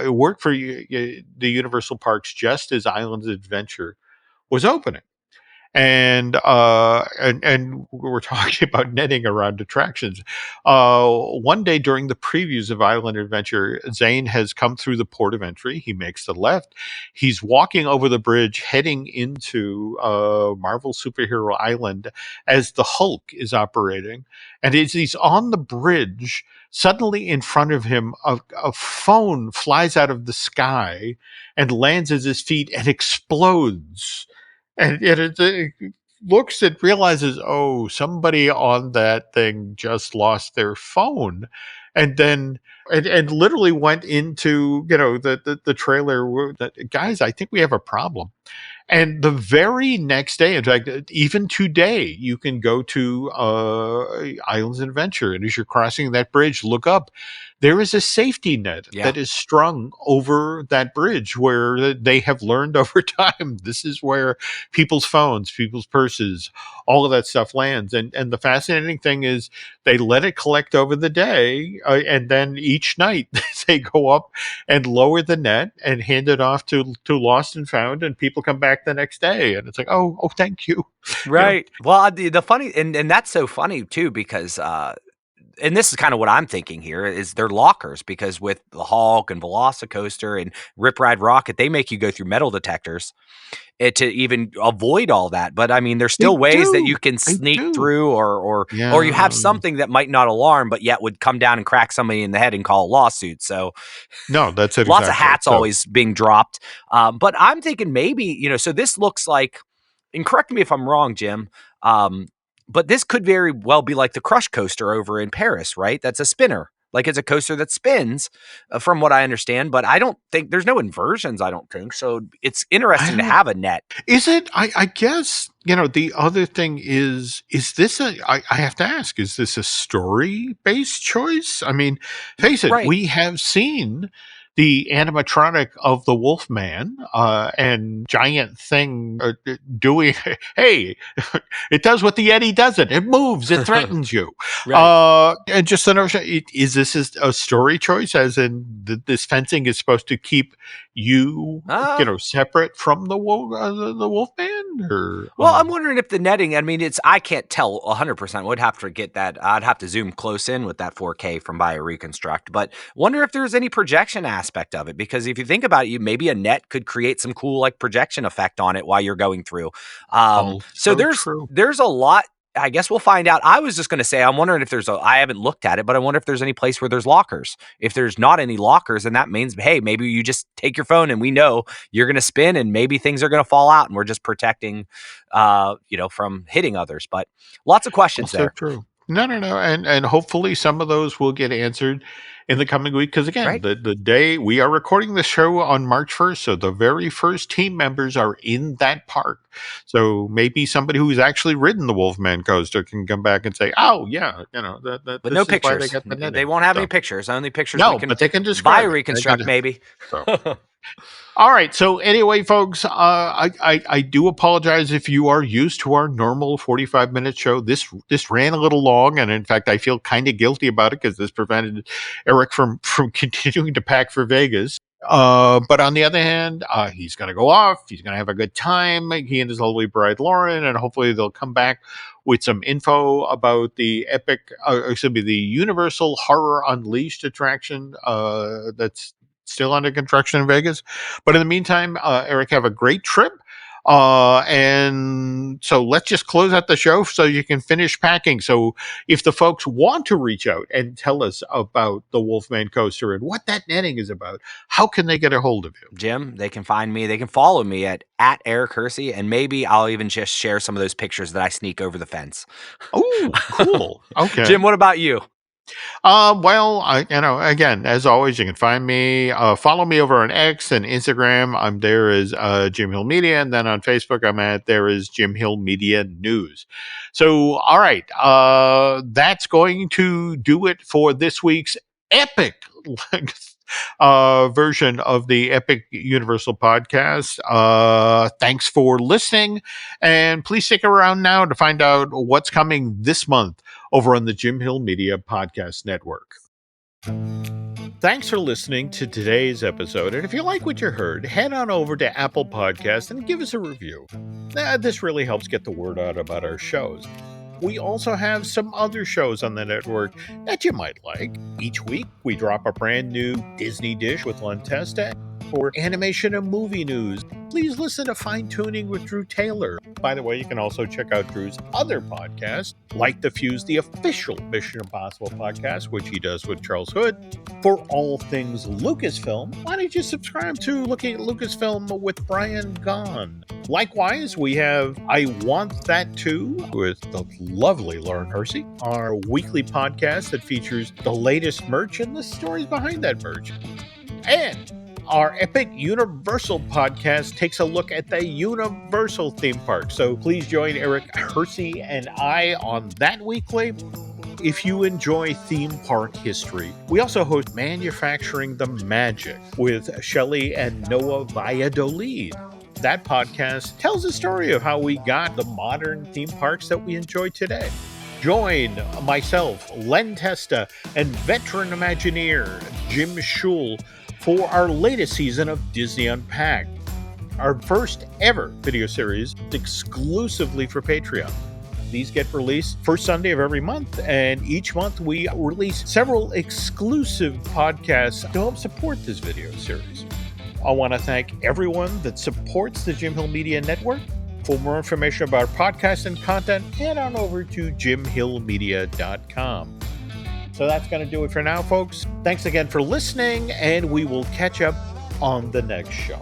worked for the Universal Parks just as Islands Adventure was opening. And we're talking about netting around attractions. One day during the previews of Island Adventure, Zane has come through the port of entry. He makes the left. He's walking over the bridge, heading into Marvel Superhero Island as the Hulk is operating. And as he's on the bridge, suddenly in front of him, a phone flies out of the sky and lands at his feet and explodes. And it looks and realizes, oh, somebody on that thing just lost their phone. And then And literally went into, the trailer that, guys, I think we have a problem. And the very next day, in fact, even today, you can go to Islands of Adventure. And as you're crossing that bridge, look up. There is a safety net that is strung over that bridge where they have learned over time. This is where people's phones, people's purses, all of that stuff lands. And the fascinating thing is they let it collect over the day. And then each night they go up and lower the net and hand it off to Lost and Found. And people come back the next day. And it's like, oh, thank you. Right. Well, the funny, and that's so funny too, because, and this is kind of what I'm thinking here, is they're lockers, because with the Hulk and Velocicoaster and Rip Ride Rocket, they make you go through metal detectors to even avoid all that. But I mean, there's still ways that you can sneak through, or you have something that might not alarm, but yet would come down and crack somebody in the head and call a lawsuit. So no, that's it. Lots of hats always being dropped. But I'm thinking maybe, so this looks like, and correct me if I'm wrong, Jim, but this could very well be like the Crush coaster over in Paris, right? That's a spinner. Like, it's a coaster that spins, from what I understand, but I don't think there's no inversions, I don't think. So it's interesting to have a net. Is it? I guess, the other thing is this I have to ask, is this a story-based choice? I mean, face it, we have seen the animatronic of the Wolfman and giant thing doing, hey, it does what the Yeti doesn't. It moves. It threatens you. And just to know, is this a story choice, as in this fencing is supposed to keep you, separate from the Wolfman? Or, well, I'm wondering if the netting, I can't tell 100%. Would have to get that. I'd have to zoom close in with that 4K from Bioreconstruct, but wonder if there's any projection aspect of it, because if you think about it, maybe a net could create some cool like projection effect on it while you're going through. So there's a lot. I guess we'll find out. I was just going to say, I'm wondering if I haven't looked at it, but I wonder if there's any place where there's lockers. If there's not any lockers, then that means, hey, maybe you just take your phone and we know you're going to spin and maybe things are going to fall out and we're just protecting, from hitting others. But lots of questions there. True. No. And hopefully some of those will get answered in the coming week. Because again, the day we are recording the show on March 1st. So the very first team members are in that park. So maybe somebody who's actually ridden the Wolfman Coaster can come back and say, oh yeah, but no pictures. They won't have any pictures. Only pictures. But they can just Bioreconstruct maybe. So. All right. So anyway, folks, I do apologize if you are used to our normal 45-minute show. This ran a little long, and in fact, I feel kind of guilty about it because this prevented Eric from continuing to pack for Vegas. But on the other hand, he's going to go off. He's going to have a good time. He and his lovely bride, Lauren, and hopefully they'll come back with some info about the the Universal Horror Unleashed attraction that's still under construction in Vegas. But in the meantime, Eric, have a great trip. And so let's just close out the show so you can finish packing. So if the folks want to reach out and tell us about the Wolfman Coaster and what that netting is about, how can they get a hold of you? Jim, they can find me. They can follow me at Eric Hersey, and maybe I'll even just share some of those pictures that I sneak over the fence. Oh, cool. Okay. Jim, what about you? Well, again, as always, you can find me, follow me over on X and Instagram. I'm there as Jim Hill Media, and then on Facebook, there is Jim Hill Media News. So, all right, that's going to do it for this week's epic version of the Epic Universal Podcast. Thanks for listening, and please stick around now to find out what's coming this month over on the Jim Hill Media Podcast Network. Thanks for listening to today's episode, and if you like what you heard, head on over to Apple Podcasts and give us a review. This really helps get the word out about our shows. We also have some other shows on the network that you might like. Each week, we drop a brand new Disney dish with Lentesta. for animation and movie news, please listen to Fine Tuning with Drew Taylor. By the way, you can also check out Drew's other podcasts, like The Fuse, the official Mission Impossible podcast, which he does with Charles Hood. For all things Lucasfilm, why don't you subscribe to Looking at Lucasfilm with Brian Gahn? Likewise, we have I Want That Too with the lovely Lauren Hersey, our weekly podcast that features the latest merch and the stories behind that merch. And our Epic Universal podcast takes a look at the Universal theme park. So please join Eric Hersey and I on that weekly. If you enjoy theme park history, we also host Manufacturing the Magic with Shelley and Noah Valladolid. That podcast tells the story of how we got the modern theme parks that we enjoy today. Join myself, Len Testa, and veteran Imagineer Jim Schul for our latest season of Disney Unpacked, our first ever video series exclusively for Patreon. These get released first Sunday of every month, and each month we release several exclusive podcasts to help support this video series. I want to thank everyone that supports the Jim Hill Media Network. For more information about podcasts and content, head on over to jimhillmedia.com. So that's going to do it for now, folks. Thanks again for listening, and we will catch up on the next show.